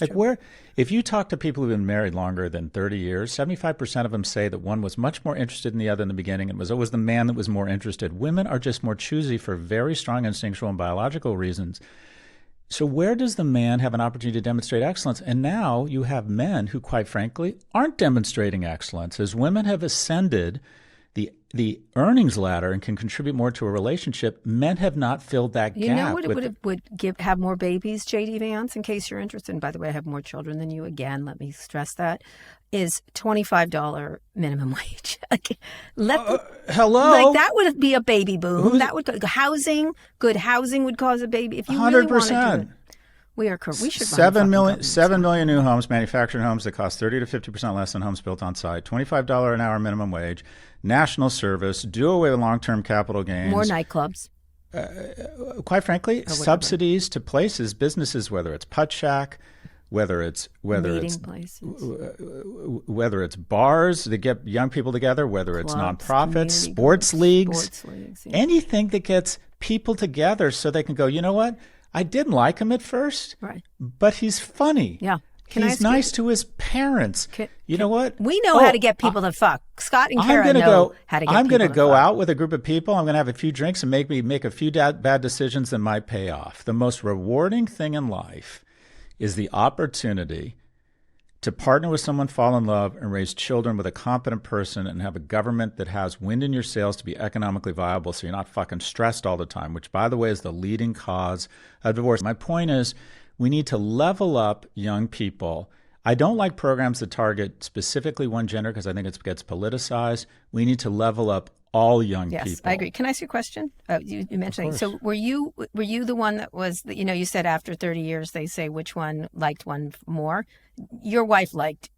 Like true. If you talk to people who've been married longer than 30 years, 75% of them say that one was much more interested in the other in the beginning, and it was always the man that was more interested. Women are just more choosy for very strong instinctual and biological reasons. So where does the man have an opportunity to demonstrate excellence? And now you have men who, quite frankly, aren't demonstrating excellence. As women have ascended the earnings ladder and can contribute more to a relationship, men have not filled that gap. You know what it would have more babies, J.D. Vance, in case you're interested. And by the way, I have more children than you. Again, let me stress that. Is $25 minimum wage. Hello? Like that would be a baby boom. That would good housing would cause a baby. If you 100%. Really wanted to. We should 7 million new homes, manufactured homes that cost 30 to 50% less than homes built on site, $25 an hour minimum wage, national service, do away with long-term capital gains. More nightclubs. Quite frankly, subsidies to places, businesses, whether it's Putt Shack, whether it's bars that get young people together, whether it's nonprofits, sports leagues, anything that gets people together so they can go, you know what? I didn't like him at first, but he's funny. Yeah. He's nice to his parents. You know what? We know how to get people to fuck. Scott and Kara know how to get people to fuck. I'm going to go out with a group of people. I'm going to have a few drinks and make a few bad decisions that might pay off. The most rewarding thing in life is the opportunity to partner with someone, fall in love, and raise children with a competent person and have a government that has wind in your sails to be economically viable so you're not fucking stressed all the time, which, by the way, is the leading cause of divorce. My point is we need to level up young people. I don't like programs that target specifically one gender because I think it gets politicized. We need to level up all young people. Yes, I agree. Can I ask you a question? You mentioned it. So were you the one that was, you said after 30 years they say which one liked one more? Your wife liked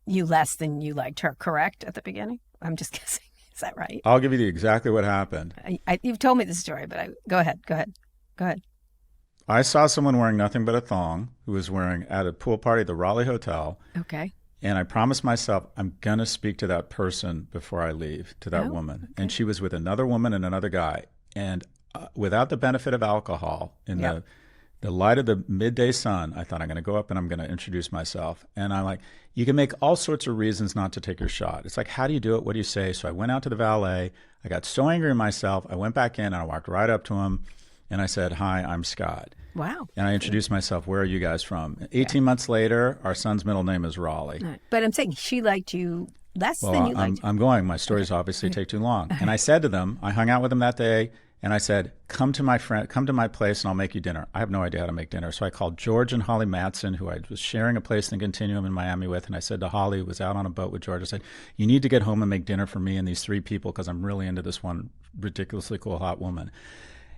you less than you liked her, correct, at the beginning? I'm just guessing. Is that right? I'll give you exactly what happened. You've told me the story, but go ahead. I saw someone wearing nothing but a thong who was wearing at a pool party at the Raleigh Hotel. Okay. And I promised myself I'm going to speak to that person before I leave, to that woman. Okay. And she was with another woman and another guy. And without the benefit of alcohol, in the light of the midday sun, I thought I'm going to go up and I'm going to introduce myself. And I'm like, you can make all sorts of reasons not to take your shot. It's like, how do you do it? What do you say? So I went out to the valet. I got so angry at myself. I went back in and I walked right up to him. And I said, hi, I'm Scott. Wow. And I introduced myself. Where are you guys from? 18 months later, our son's middle name is Raleigh. Right. But I'm saying she liked you Less Well, than you liked. I'm going. My stories obviously take too long. And I said to them, I hung out with them that day, and I said, come to my place, and I'll make you dinner. I have no idea how to make dinner. So I called George and Holly Matson, who I was sharing a place in the Continuum in Miami with, and I said to Holly, who was out on a boat with George, I said, you need to get home and make dinner for me and these 3 people because I'm really into this one ridiculously cool hot woman.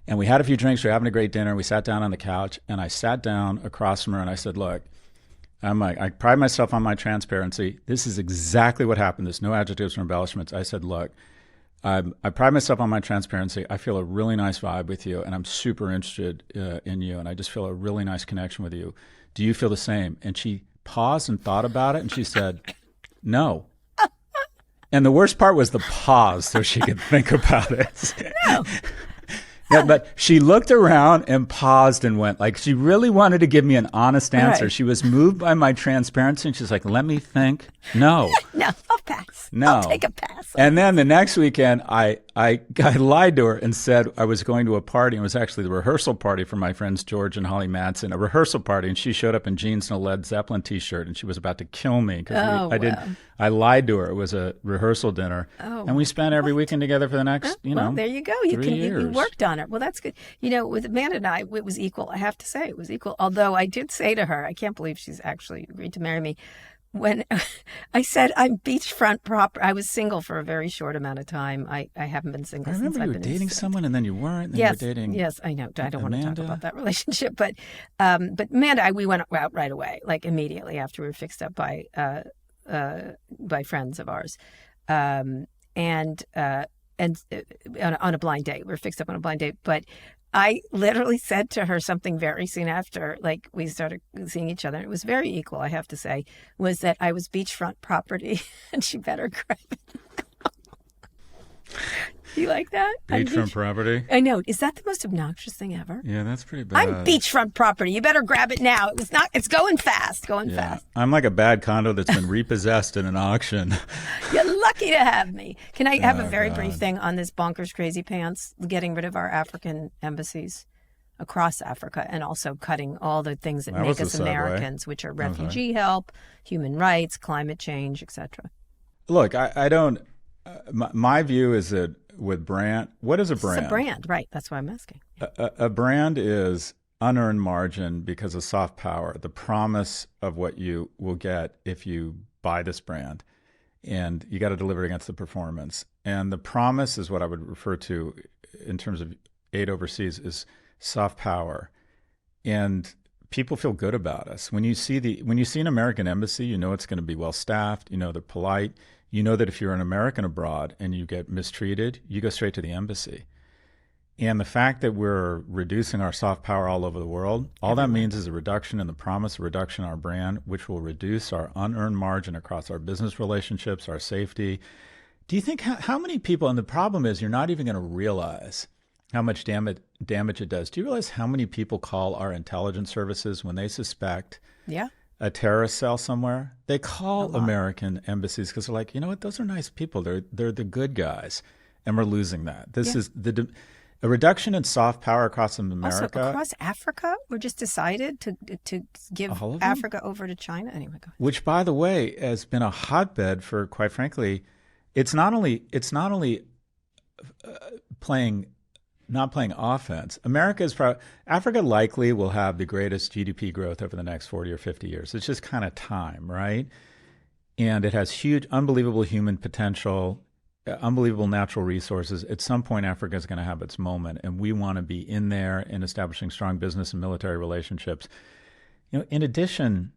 And we had a few drinks. We were having a great dinner. We sat down on the couch, and I sat down across from her, and I said, look, I pride myself on my transparency. This is exactly what happened. There's no adjectives or embellishments. I said, look, I pride myself on my transparency. I feel a really nice vibe with you, and I'm super interested in you, and I just feel a really nice connection with you. Do you feel the same? And she paused and thought about it, and she said, no. And the worst part was the pause so she could think about it. No. Yeah, but she looked around and paused and went, like, she really wanted to give me an honest answer. Right. She was moved by my transparency, and she's like, let me think. No. No, I'll pass. No. I'll take a pass. And then the next weekend, I lied to her and said I was going to a party. It was actually the rehearsal party for my friends George and Holly Matson, a rehearsal party. And she showed up in jeans and a Led Zeppelin T-shirt, and she was about to kill me because I lied to her. It was a rehearsal dinner, and we spent every weekend together for the next, Well, there you go. You 3 years. you worked on it. Well, that's good. With Amanda and I, it was equal. I have to say, it was equal. Although I did say to her, I can't believe she's actually agreed to marry me. When I said I'm beachfront proper, I was single for a very short amount of time. I haven't been single I since remember I've you were been dating someone, and then you weren't. And Yes, you were dating. yes, I know. I don't want to talk Amanda? about that relationship, but Amanda, we went out right away, like immediately after we were fixed up by friends of ours, and on a blind date. We were fixed up on a blind date, but I literally said to her something very soon after, like we started seeing each other. It was very equal, I have to say, was that I was beachfront property, and she better grab it. Do you like that? Beachfront property? I know. Is that the most obnoxious thing ever? Yeah, that's pretty bad. I'm beachfront property. You better grab it now. It's going fast. Fast. I'm like a bad condo that's been repossessed in an auction. You're lucky to have me. Can I have a very brief thing on this bonkers crazy pants, getting rid of our African embassies across Africa, and also cutting all the things that make us Americans, which are refugee help, human rights, climate change, etc. Look, I don't. My view is that with brand, what is a brand? It's a brand, right? That's why I'm asking. A brand is unearned margin because of soft power, the promise of what you will get if you buy this brand, and you got to deliver against the performance. And the promise is what I would refer to in terms of aid overseas is soft power, and people feel good about us. When you see an American embassy, you know it's going to be well staffed. You know they're polite. You know that if you're an American abroad and you get mistreated, you go straight to the embassy. And the fact that we're reducing our soft power all over the world, all that means is a reduction in the promise, a reduction in our brand, which will reduce our unearned margin across our business relationships, our safety. Do you think how many people, and the problem is you're not even going to realize how much damage it does. Do you realize how many people call our intelligence services when they suspect a terrorist cell somewhere? They call American embassies because they're like, you know what, those are nice people. They're the good guys, and we're losing that. This is a reduction in soft power across America. Also, across Africa, we're just decided to give Africa over to China. Anyway, go ahead. Which, by the way, has been a hotbed for, quite frankly, it's not only not playing offense. Africa likely will have the greatest GDP growth over the next 40 or 50 years. It's just kind of time, right? And it has huge, unbelievable human potential, unbelievable natural resources. At some point, Africa is going to have its moment, and we want to be in there in establishing strong business and military relationships. In addition,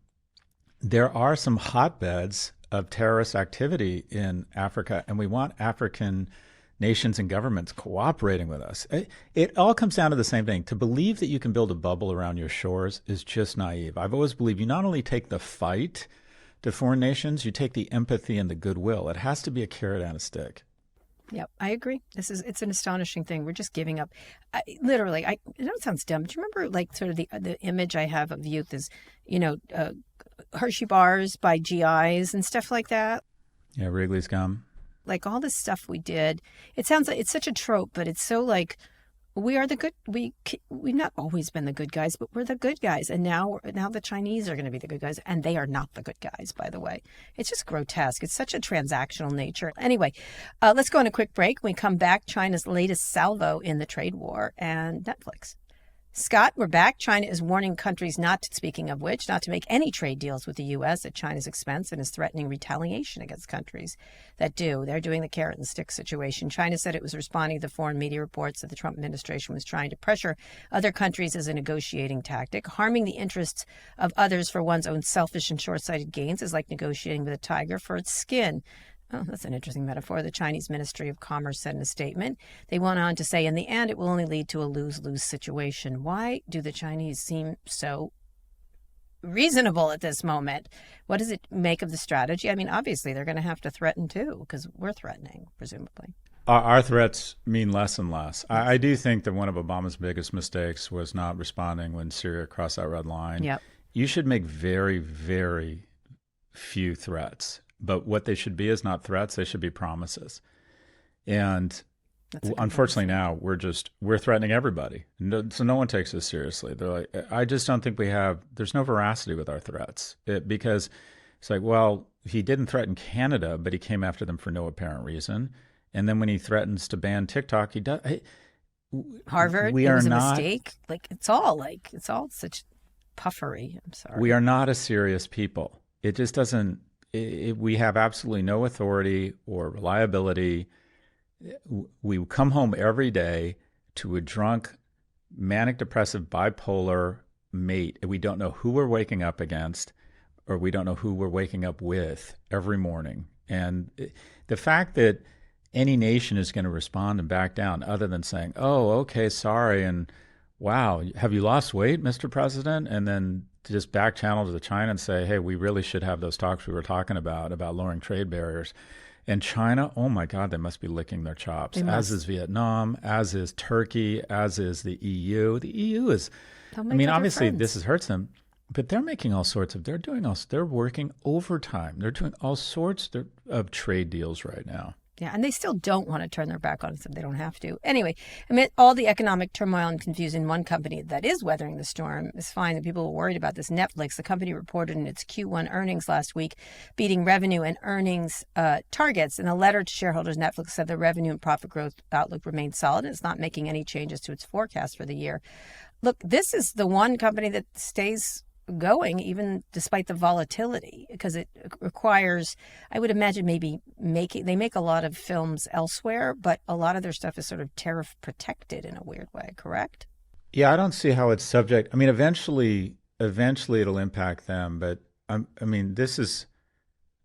there are some hotbeds of terrorist activity in Africa, and we want African nations and governments cooperating with us. It all comes down to the same thing. To believe that you can build a bubble around your shores is just naive. I've always believed you not only take the fight to foreign nations, you take the empathy and the goodwill. It has to be a carrot and a stick. Yep, I agree. It's an astonishing thing. We're just giving up. I know it sounds dumb, but you remember like sort of the image I have of youth is, Hershey bars by GIs and stuff like that. Yeah, Wrigley's gum. Like all this stuff we did, it sounds like it's such a trope, but it's so like we are the good. We've not always been the good guys, but we're the good guys, and now the Chinese are going to be the good guys, and they are not the good guys. By the way, it's just grotesque. It's such a transactional nature. Anyway, let's go on a quick break. When we come back, China's latest salvo in the trade war and Netflix. Scott, we're back. China is warning countries speaking of which, not to make any trade deals with the U.S. at China's expense and is threatening retaliation against countries that do. They're doing the carrot and stick situation. China said it was responding to the foreign media reports that the Trump administration was trying to pressure other countries as a negotiating tactic. Harming the interests of others for one's own selfish and short-sighted gains is like negotiating with a tiger for its skin. Oh, that's an interesting metaphor. The Chinese Ministry of Commerce said in a statement. They went on to say, in the end, it will only lead to a lose-lose situation. Why do the Chinese seem so reasonable at this moment? What does it make of the strategy? I mean, obviously, they're going to have to threaten, too, because we're threatening, presumably. Our threats mean less and less. I do think that one of Obama's biggest mistakes was not responding when Syria crossed that red line. Yep. You should make very, very few threats. But what they should be is not threats; they should be promises. And unfortunately, now we're threatening everybody. So no one takes us seriously. They're like, I just don't think there's no veracity with our threats because it's like, well, he didn't threaten Canada, but he came after them for no apparent reason. And then when he threatens to ban TikTok, he does. Harvard, it was a mistake. It's all such puffery. I'm sorry. We are not a serious people. It just doesn't. We have absolutely no authority or reliability. We come home every day to a drunk, manic depressive, bipolar mate. We don't know who we're waking up against, or we don't know who we're waking up with every morning. And the fact that any nation is going to respond and back down other than saying, oh, okay, sorry, and wow, have you lost weight, Mr. President? And then to just back channel to China and say, hey, we really should have those talks we were talking about lowering trade barriers. And China, oh my God, they must be licking their chops, as is Vietnam, as is Turkey, as is the EU. The EU is, obviously this hurts them, but they're making they're working overtime. They're doing all sorts of trade deals right now. Yeah, and they still don't want to turn their back on us if they don't have to. Anyway, amid all the economic turmoil and confusion, one company that is weathering the storm is fine. The people were worried about this, Netflix. The company reported in its Q1 earnings last week, beating revenue and earnings targets. In a letter to shareholders, Netflix said the revenue and profit growth outlook remains solid. It's not making any changes to its forecast for the year. Look, this is the one company that stays going even despite the volatility, because it requires, I would imagine, they make a lot of films elsewhere, but a lot of their stuff is sort of tariff protected in a weird way, correct? Yeah, I don't see how it's subject. I mean, eventually it'll impact them, but this is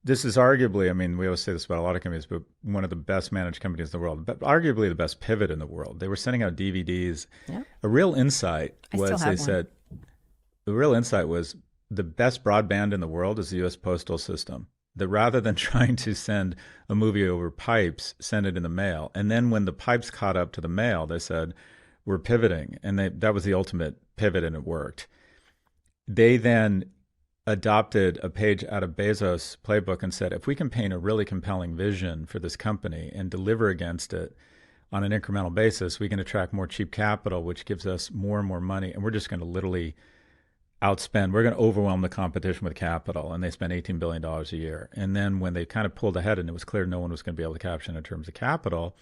arguably, we always say this about a lot of companies, but one of the best managed companies in the world, but arguably the best pivot in the world. They were sending out DVDs. Yeah. A real insight was the real insight was the best broadband in the world is the U.S. postal system. That rather than trying to send a movie over pipes, send it in the mail. And then when the pipes caught up to the mail, they said, we're pivoting. And that was the ultimate pivot, and it worked. They then adopted a page out of Bezos' playbook and said, if we can paint a really compelling vision for this company and deliver against it on an incremental basis, we can attract more cheap capital, which gives us more and more money. And we're just going to literally we're going to overwhelm the competition with capital. And they spent $18 billion a year. And then when they kind of pulled ahead and it was clear no one was going to be able to capture in terms of capital,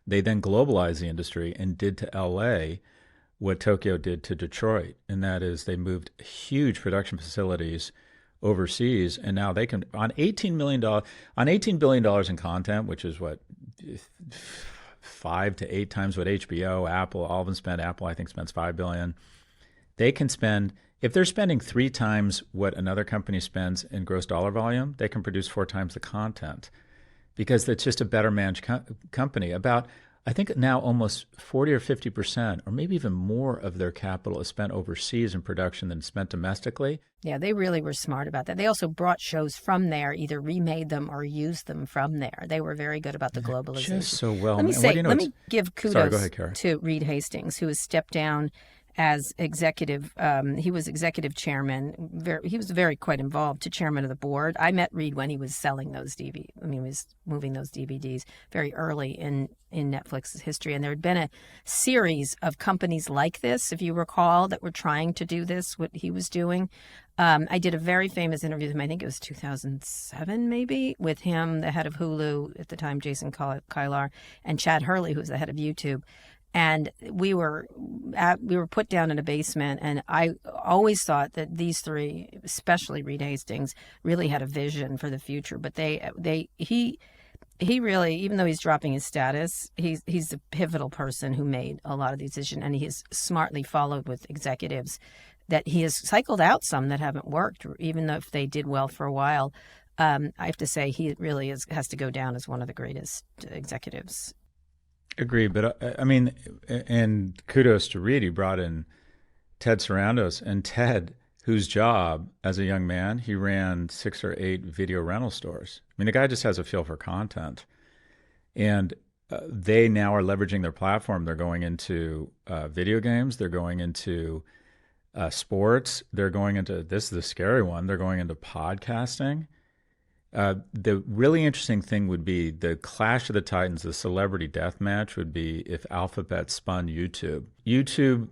they then globalized the industry and did to LA what Tokyo did to Detroit. And that is they moved huge production facilities overseas. And now they can, on $18 billion in content, which is what, 5 to 8 times what HBO, Apple, all of them spend. Apple, I think, spends $5 billion. They can spend, if they're spending 3 times what another company spends in gross dollar volume, they can produce 4 times the content because it's just a better managed company. About, I think now almost 40 or 50%, or maybe even more of their capital is spent overseas in production than spent domestically. Yeah, they really were smart about that. They also brought shows from there, either remade them or used them from there. They were very good about the globalization. Just so well. Let me give kudos to Reed Hastings, who has stepped down as executive. He was executive chairman. He was very quite involved to chairman of the board. I met Reed when he was selling those he was moving those DVDs very early in Netflix's history. And there had been a series of companies like this, if you recall, that were trying to do this, what he was doing. I did a very famous interview with him, I think it was 2007 maybe, with him, the head of Hulu at the time, Jason Kilar, and Chad Hurley, who was the head of YouTube. And we were put down in a basement, and I always thought that these three, especially Reed Hastings, really had a vision for the future. But he really, even though he's dropping his status, he's the pivotal person who made a lot of these decisions, and he has smartly followed with executives that he has cycled out some that haven't worked, even though if they did well for a while. I have to say he really has to go down as one of the greatest executives. Agreed, but I mean, and kudos to Reed, he brought in Ted Sarandos, and Ted, whose job as a young man, he ran 6 or 8 video rental stores. I mean, the guy just has a feel for content, and they now are leveraging their platform. They're going into video games, they're going into sports, they're going into, this is the scary one, they're going into podcasting. The really interesting thing would be the Clash of the Titans, the celebrity death match would be if Alphabet spun YouTube. YouTube,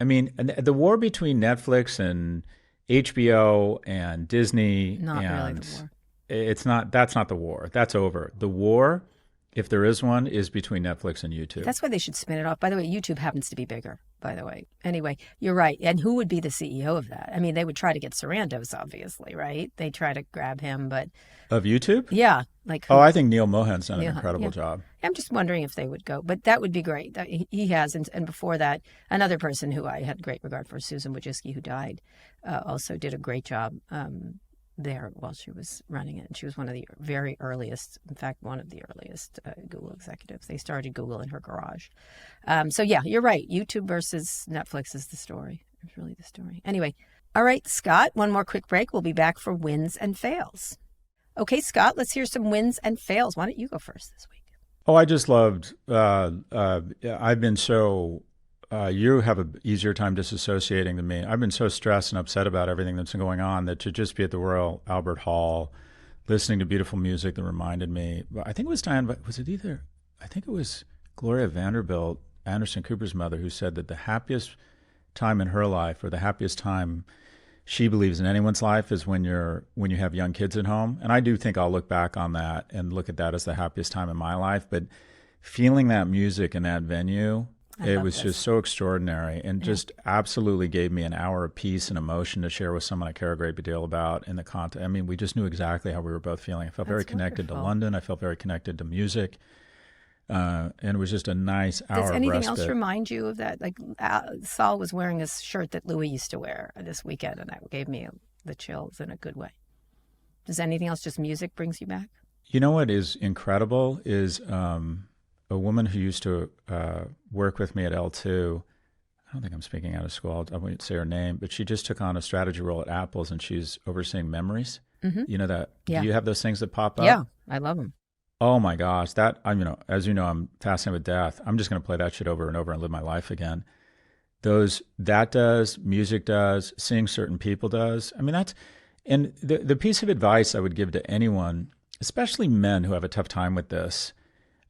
I mean, the war between Netflix and HBO and Disney, Not really the war. It's not, that's not the war. That's over. The war, if there is one, is between Netflix and YouTube. That's why they should spin it off. By the way, YouTube happens to be bigger, by the way. Anyway, you're right. And who would be the CEO of that? I mean, they would try to get Sarandos, obviously, right? They try to grab him, but... Of YouTube? Yeah. Oh, I think Neil Mohan's done an incredible job. I'm just wondering if they would go, but that would be great. He has, and before that, another person who I had great regard for, Susan Wojcicki, who died, also did a great job there while she was running it. And she was one of the very earliest, in fact, one of the earliest Google executives. They started Google in her garage. So yeah, you're right. YouTube versus Netflix is the story. It's really the story. Anyway, all right, Scott, one more quick break. We'll be back for wins and fails. Okay, Scott, let's hear some wins and fails. Why don't you go first this week? Oh, I just loved, I've been so, you have an easier time disassociating than me. I've been so stressed and upset about everything that's been going on that to just be at the Royal Albert Hall, listening to beautiful music that reminded me, I think it was I think it was Gloria Vanderbilt, Anderson Cooper's mother, who said that the happiest time in her life, or the happiest time she believes in anyone's life, is when you have young kids at home. And I do think I'll look back on that and look at that as the happiest time in my life. But feeling that music in that venue, it was just so extraordinary, and just absolutely gave me an hour of peace and emotion to share with someone I care a great deal about in the content. I mean, we just knew exactly how we were both feeling. I felt very connected to London. I felt very connected to music. And it was just a nice hour of respite. Does anything else remind you of that? Like Saul was wearing a shirt that Louis used to wear this weekend, and that gave me the chills in a good way. Does anything else, just music, brings you back? You know what is incredible is a woman who used to work with me at L2. I don't think I'm speaking out of school. I won't say her name, but she just took on a strategy role at Apple's, and she's overseeing memories. Mm-hmm. You know that? Yeah. Do you have those things that pop up? Yeah, I love them. Oh my gosh, that as you know, I'm fascinated with death. I'm just going to play that shit over and over and live my life again. That does, music does, seeing certain people does. I mean, and the piece of advice I would give to anyone, especially men who have a tough time with this,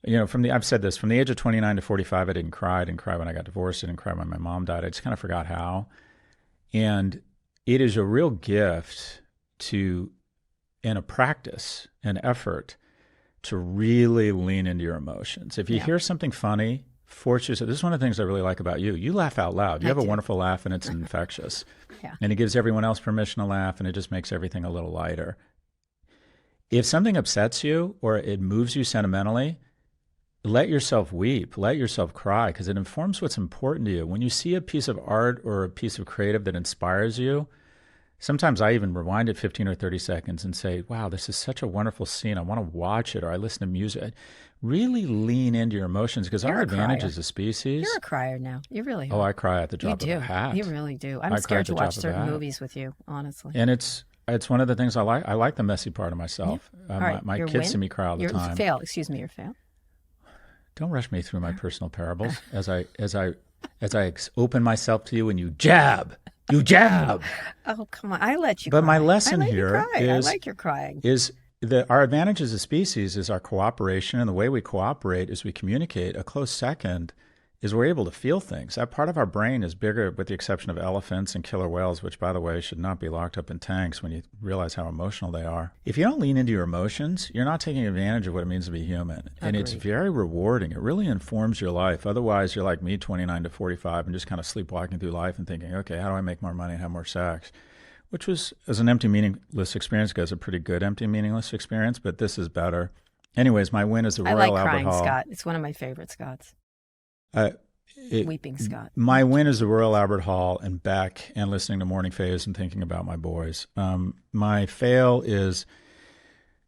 I've said this, from the age of 29 to 45, I didn't cry. I didn't cry when I got divorced. I didn't cry when my mom died. I just kind of forgot how. And it is a real gift and a practice, an effort to really lean into your emotions. If you hear something funny, force yourself. This is one of the things I really like about you. You laugh out loud. You have a wonderful laugh, and it's infectious. Yeah. And it gives everyone else permission to laugh, and it just makes everything a little lighter. If something upsets you or it moves you sentimentally, let yourself weep, let yourself cry, because it informs what's important to you. When you see a piece of art or a piece of creative that inspires you, sometimes I even rewind it 15 or 30 seconds and say, wow, this is such a wonderful scene. I want to watch it, or I listen to music. Really lean into your emotions, because our advantage as a species. You're a crier now. You really are. Oh, I cry at the drop of a hat. You really do. I'm scared to watch certain movies with you, honestly. And it's one of the things I like. I like the messy part of myself. Yeah. My kids see me cry all the time. Fail. Excuse me, your fail. Don't rush me through my personal parables as as I open myself to you and you jab. Oh, come on. I let you But cry. my lesson I let here you cry. I is- like your crying. is that our advantage as a species is our cooperation, and the way we cooperate is we communicate. A close second is we're able to feel things. That part of our brain is bigger, with the exception of elephants and killer whales, which, by the way, should not be locked up in tanks when you realize how emotional they are. If you don't lean into your emotions, you're not taking advantage of what it means to be human. And it's very rewarding. It really informs your life. Otherwise, you're like me, 29 to 45, and just kind of sleepwalking through life and thinking, okay, how do I make more money and have more sex? Which was, as an empty, meaningless experience goes, a pretty good empty, meaningless experience, but this is better. Anyways, my win is the Royal I like Albert crying Hall. Scott. It's one of my favorite Scotts. Weeping Scott. My win is the Royal Albert Hall and Beck and listening to Morning Phase and thinking about my boys. My fail is,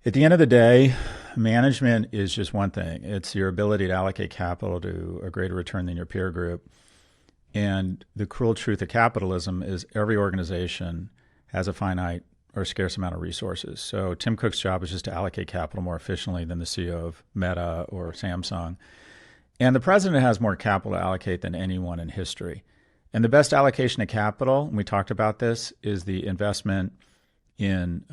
at the end of the day, management is just one thing. It's your ability to allocate capital to a greater return than your peer group. And the cruel truth of capitalism is every organization has a finite or scarce amount of resources. So Tim Cook's job is just to allocate capital more efficiently than the CEO of Meta or Samsung. And the president has more capital to allocate than anyone in history. And the best allocation of capital, and we talked about this, is the investment in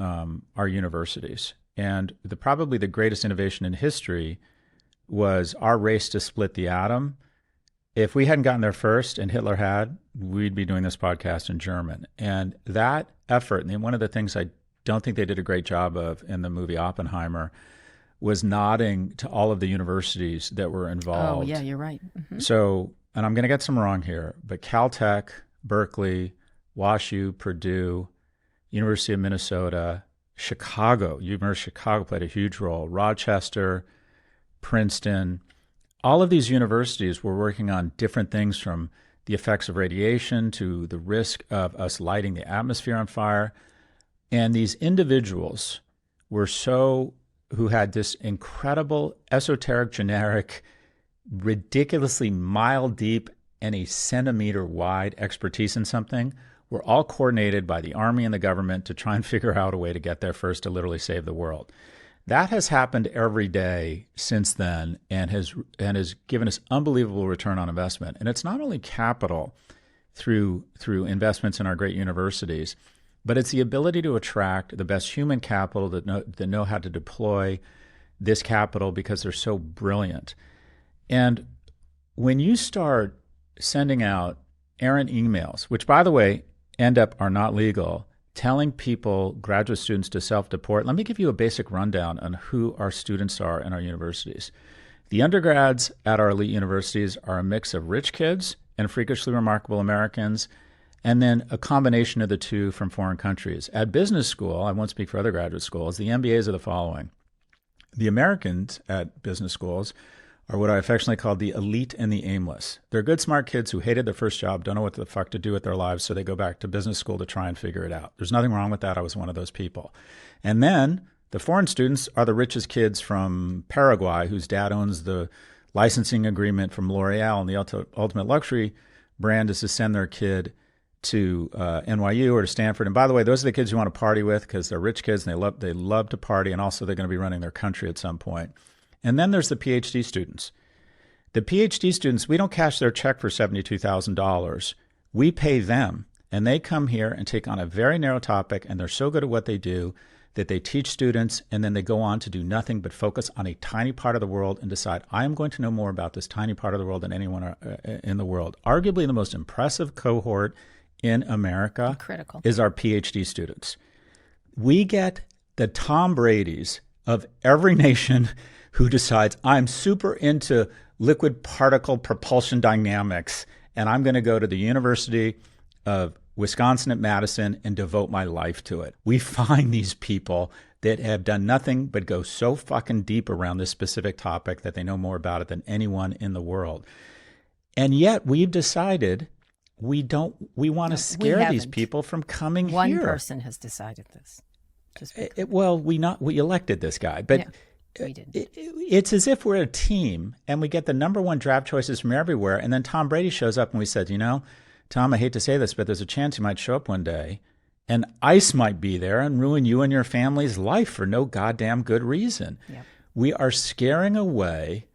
our universities. And probably the greatest innovation in history was our race to split the atom. If we hadn't gotten there first, and Hitler had, we'd be doing this podcast in German. And that effort, and one of the things I don't think they did a great job of in the movie Oppenheimer, was nodding to all of the universities that were involved. Oh, yeah, you're right. Mm-hmm. So, and I'm going to get some wrong here, but Caltech, Berkeley, WashU, Purdue, University of Minnesota, Chicago, University of Chicago played a huge role, Rochester, Princeton. All of these universities were working on different things, from the effects of radiation to the risk of us lighting the atmosphere on fire. And these individuals who had this incredible, esoteric, generic, ridiculously mile deep and a centimeter wide expertise in something, were all coordinated by the Army and the government to try and figure out a way to get there first to literally save the world. That has happened every day since then and has given us unbelievable return on investment. And it's not only capital through investments in our great universities, but it's the ability to attract the best human capital that know how to deploy this capital because they're so brilliant. And when you start sending out errant emails, which, by the way, are not legal, telling people, graduate students, to self-deport. Let me give you a basic rundown on who our students are in our universities. The undergrads at our elite universities are a mix of rich kids and freakishly remarkable Americans, and then a combination of the two from foreign countries. At business school, I won't speak for other graduate schools, the MBAs are the following. The Americans at business schools are what I affectionately call the elite and the aimless. They're good, smart kids who hated their first job, don't know what the fuck to do with their lives, so they go back to business school to try and figure it out. There's nothing wrong with that. I was one of those people. And then the foreign students are the richest kids from Paraguay, whose dad owns the licensing agreement from L'Oreal, and the ultimate luxury brand is to send their kid to NYU or to Stanford. And by the way, those are the kids you want to party with because they're rich kids and they love to party, and also they're going to be running their country at some point. And then there's the PhD students. The PhD students, we don't cash their check for $72,000. We pay them, and they come here and take on a very narrow topic, and they're so good at what they do that they teach students, and then they go on to do nothing but focus on a tiny part of the world and decide, I am going to know more about this tiny part of the world than anyone in the world. Arguably the most impressive cohort in America is our PhD students. We get the Tom Bradys of every nation who decides, I'm super into liquid particle propulsion dynamics, and I'm going to go to the University of Wisconsin at Madison and devote my life to it. We find these people that have done nothing but go so fucking deep around this specific topic that they know more about it than anyone in the world. And yet we've decided we want to scare these people from coming here. One person has decided this. We elected this guy, but yeah. We did. It's as if we're a team and we get the number one draft choices from everywhere. And then Tom Brady shows up and we said, Tom, I hate to say this, but there's a chance he might show up one day and ICE might be there and ruin you and your family's life for no goddamn good reason. Yep. We are scaring away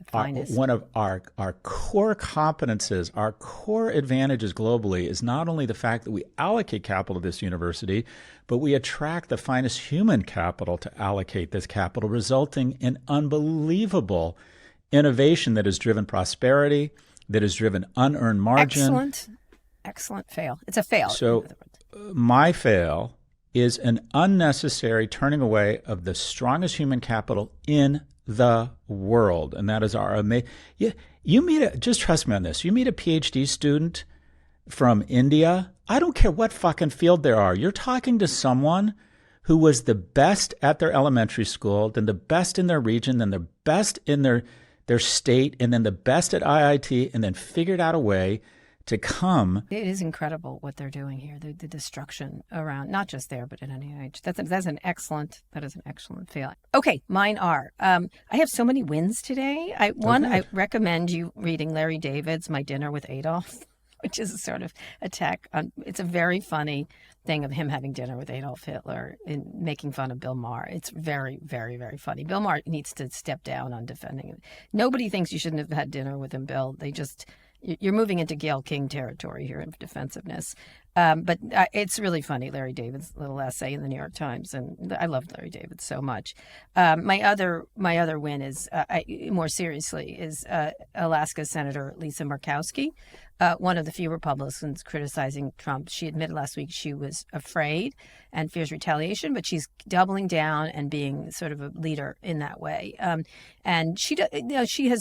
finest. One of our core competences, our core advantages globally is not only the fact that we allocate capital to this university, but we attract the finest human capital to allocate this capital, resulting in unbelievable innovation that has driven prosperity, that has driven unearned margin. Excellent fail. It's a fail. So my fail is an unnecessary turning away of the strongest human capital in the world, and that is our amazing. You meet just trust me on this. You meet a PhD student from India. I don't care what fucking field they are. You're talking to someone who was the best at their elementary school, then the best in their region, then the best in their state, and then the best at IIT, and then figured out a way to come. It is incredible what they're doing here. The destruction around, not just there, but at NIH. That is an excellent fail. Okay, mine are. I have so many wins today. I recommend you reading Larry David's "My Dinner with Adolf," which is a sort of attack on. It's a very funny thing of him having dinner with Adolf Hitler and making fun of Bill Maher. It's very, very, very funny. Bill Maher needs to step down on defending him. Nobody thinks you shouldn't have had dinner with him, Bill. You're moving into Gayle King territory here of defensiveness. But it's really funny, Larry David's little essay in the New York Times. And I love Larry David so much. My other win is, more seriously, is Alaska Senator Lisa Murkowski, one of the few Republicans criticizing Trump. She admitted last week she was afraid and fears retaliation, but she's doubling down and being sort of a leader in that way. And she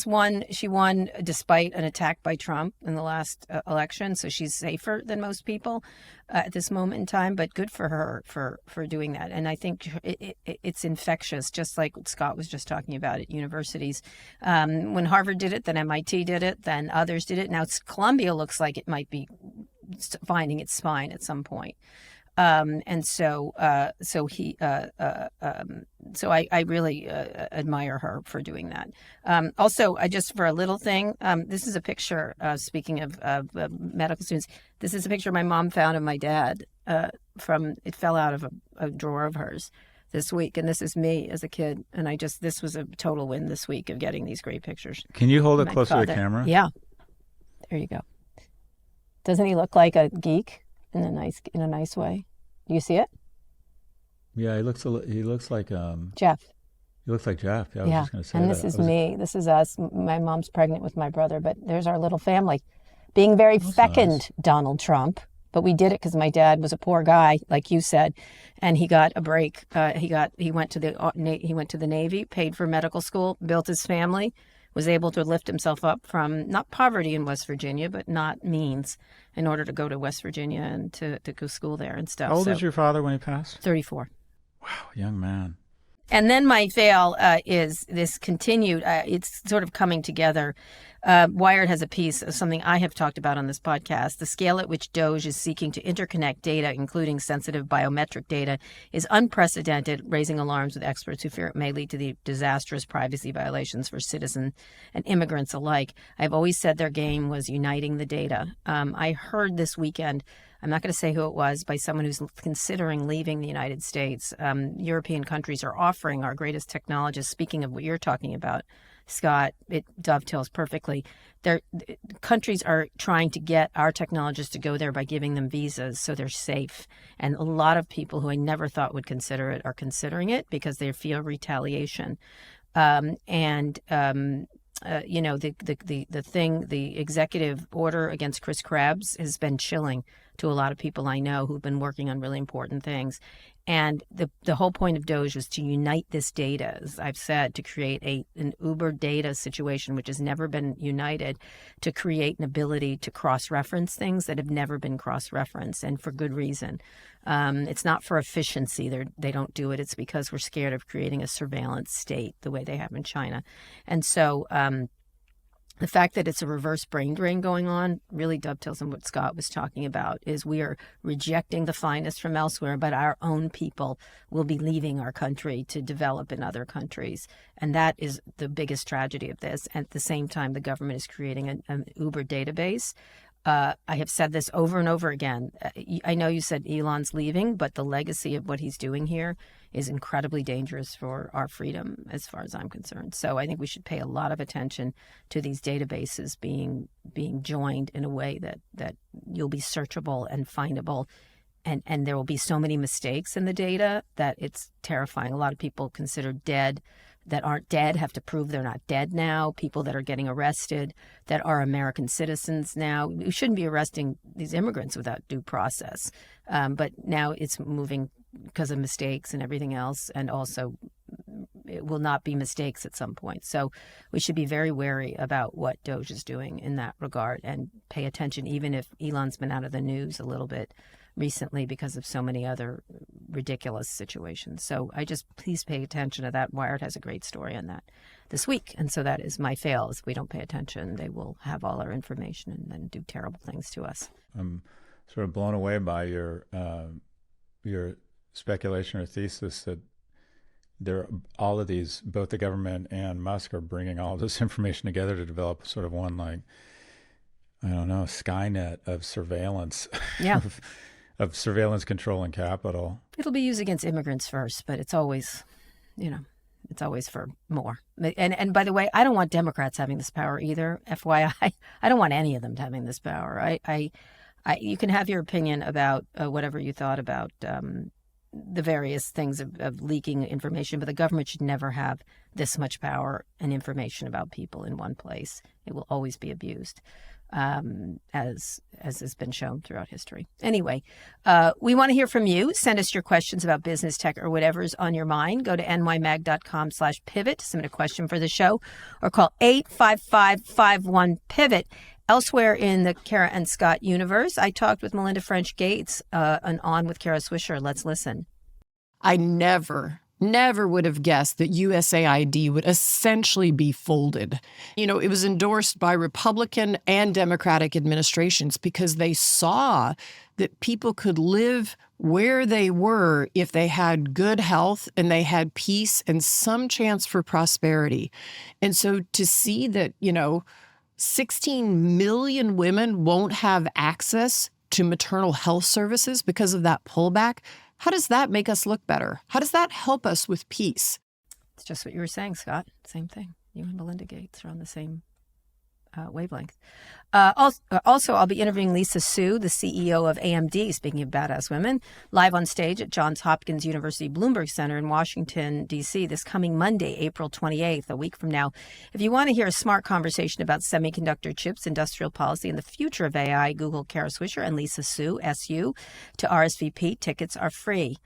won. She won despite an attack by Trump in the last election, so she's safer than most people at this moment in time. But good for her for doing that. And I think it's infectious, just like Scott was just talking about at universities. When Harvard did it, then MIT did it, then others did it. Now Columbia looks like it might be finding its spine at some point. So I really admire her for doing that. Also, just for a little thing, this is a picture, speaking of medical students, this is a picture my mom found of my dad it fell out of a drawer of hers this week. And this is me as a kid. And this was a total win this week of getting these great pictures. Can you hold it closer to the camera? Yeah. There you go. Doesn't he look like a geek in a nice way? Do you see it? Yeah, he looks like Jeff. He looks like Jeff. Yeah, I was just going to say and that. This is me. This is us. My mom's pregnant with my brother, but there's our little family. Being very fecund, nice. Donald Trump. But we did it because my dad was a poor guy, like you said, and he got a break. He went to the Navy, paid for medical school, built his family, was able to lift himself up from not poverty in West Virginia, but not means, in order to go to West Virginia and to go school there and stuff. How old was your father when he passed? 34. Wow, young man. And then my fail is this continued, it's sort of coming together. Wired has a piece of something I have talked about on this podcast. The scale at which DOGE is seeking to interconnect data, including sensitive biometric data, is unprecedented, raising alarms with experts who fear it may lead to the disastrous privacy violations for citizens and immigrants alike. I've always said their game was uniting the data. I heard this weekend, I'm not going to say who it was, by someone who's considering leaving the United States. European countries are offering our greatest technologists, speaking of what you're talking about, Scott, it dovetails perfectly. Countries are trying to get our technologists to go there by giving them visas so they're safe. And a lot of people who I never thought would consider it are considering it because they fear retaliation. The executive order against Chris Krebs has been chilling to a lot of people I know who've been working on really important things. And the whole point of DOGE was to unite this data, as I've said, to create an Uber data situation, which has never been united, to create an ability to cross-reference things that have never been cross-referenced, and for good reason. It's not for efficiency. They don't do it. It's because we're scared of creating a surveillance state the way they have in China. And so the fact that it's a reverse brain drain going on really dovetails on what Scott was talking about, is we are rejecting the finest from elsewhere, but our own people will be leaving our country to develop in other countries. And that is the biggest tragedy of this. At the same time, the government is creating an Uber database I have said this over and over again. I know you said Elon's leaving, but the legacy of what he's doing here is incredibly dangerous for our freedom, as far as I'm concerned. So I think we should pay a lot of attention to these databases being joined in a way that you'll be searchable and findable. And there will be so many mistakes in the data that it's terrifying. A lot of people considered dead that aren't dead have to prove they're not dead now. People that are getting arrested that are American citizens now. We shouldn't be arresting these immigrants without due process. But now it's moving because of mistakes and everything else. And also it will not be mistakes at some point. So we should be very wary about what Doge is doing in that regard and pay attention, even if Elon's been out of the news a little bit recently because of so many other ridiculous situations. So please pay attention to that. Wired has a great story on that this week. And so that is my fail. If we don't pay attention, they will have all our information and then do terrible things to us. I'm sort of blown away by your speculation or thesis that all of these, both the government and Musk, are bringing all this information together to develop sort of one, like, I don't know, Skynet of surveillance. Yeah. of surveillance, control, and capital. It'll be used against immigrants first, but it's always, it's always for more. And by the way, I don't want Democrats having this power either. FYI, I don't want any of them having this power. You can have your opinion about whatever you thought about the various things of leaking information, but the government should never have this much power and information about people in one place. It will always be abused. As has been shown throughout history. Anyway, we want to hear from you. Send us your questions about business, tech, or whatever's on your mind. Go to nymag.com/pivot to submit a question for the show or call 855-51-PIVOT. Elsewhere in the Kara and Scott universe, I talked with Melinda French Gates and On with Kara Swisher. Let's listen. I never would have guessed that USAID would essentially be folded. It was endorsed by Republican and Democratic administrations because they saw that people could live where they were if they had good health and they had peace and some chance for prosperity. And so to see that, 16 million women won't have access to maternal health services because of that pullback, how does that make us look better? How does that help us with peace? It's just what you were saying, Scott. Same thing. You and Melinda Gates are on the same wavelength. Also, I'll be interviewing Lisa Su, the CEO of AMD, speaking of badass women, live on stage at Johns Hopkins University Bloomberg Center in Washington, D.C. this coming Monday, April 28th, a week from now. If you want to hear a smart conversation about semiconductor chips, industrial policy, and the future of AI, Google Kara Swisher and Lisa Su, SU, to RSVP. Tickets are free.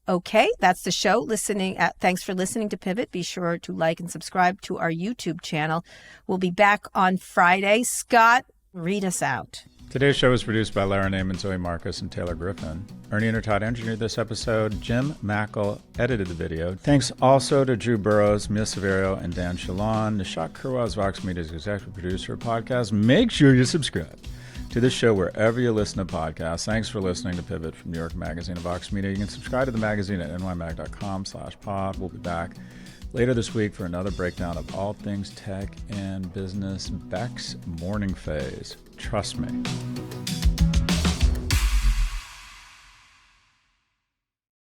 Okay, that's the show. Thanks for listening to Pivot. Be sure to like and subscribe to our YouTube channel. We'll be back on Friday. Scott, read us out. Today's show was produced by Lara Naaman, Zoe Marcus, and Taylor Griffin. Ernie Intertot engineered this episode. Jim Mackle edited the video. Thanks also to Drew Burrows, Mia Severio, and Dan Shalon. Nishat Kurwa is Vox Media's executive producer of podcasts. Make sure you subscribe to this show wherever you listen to podcasts. Thanks for listening to Pivot from New York Magazine and Vox Media. You can subscribe to the magazine at nymag.com/pod. We'll be back later this week for another breakdown of all things tech and business. Beck's morning phase. Trust me.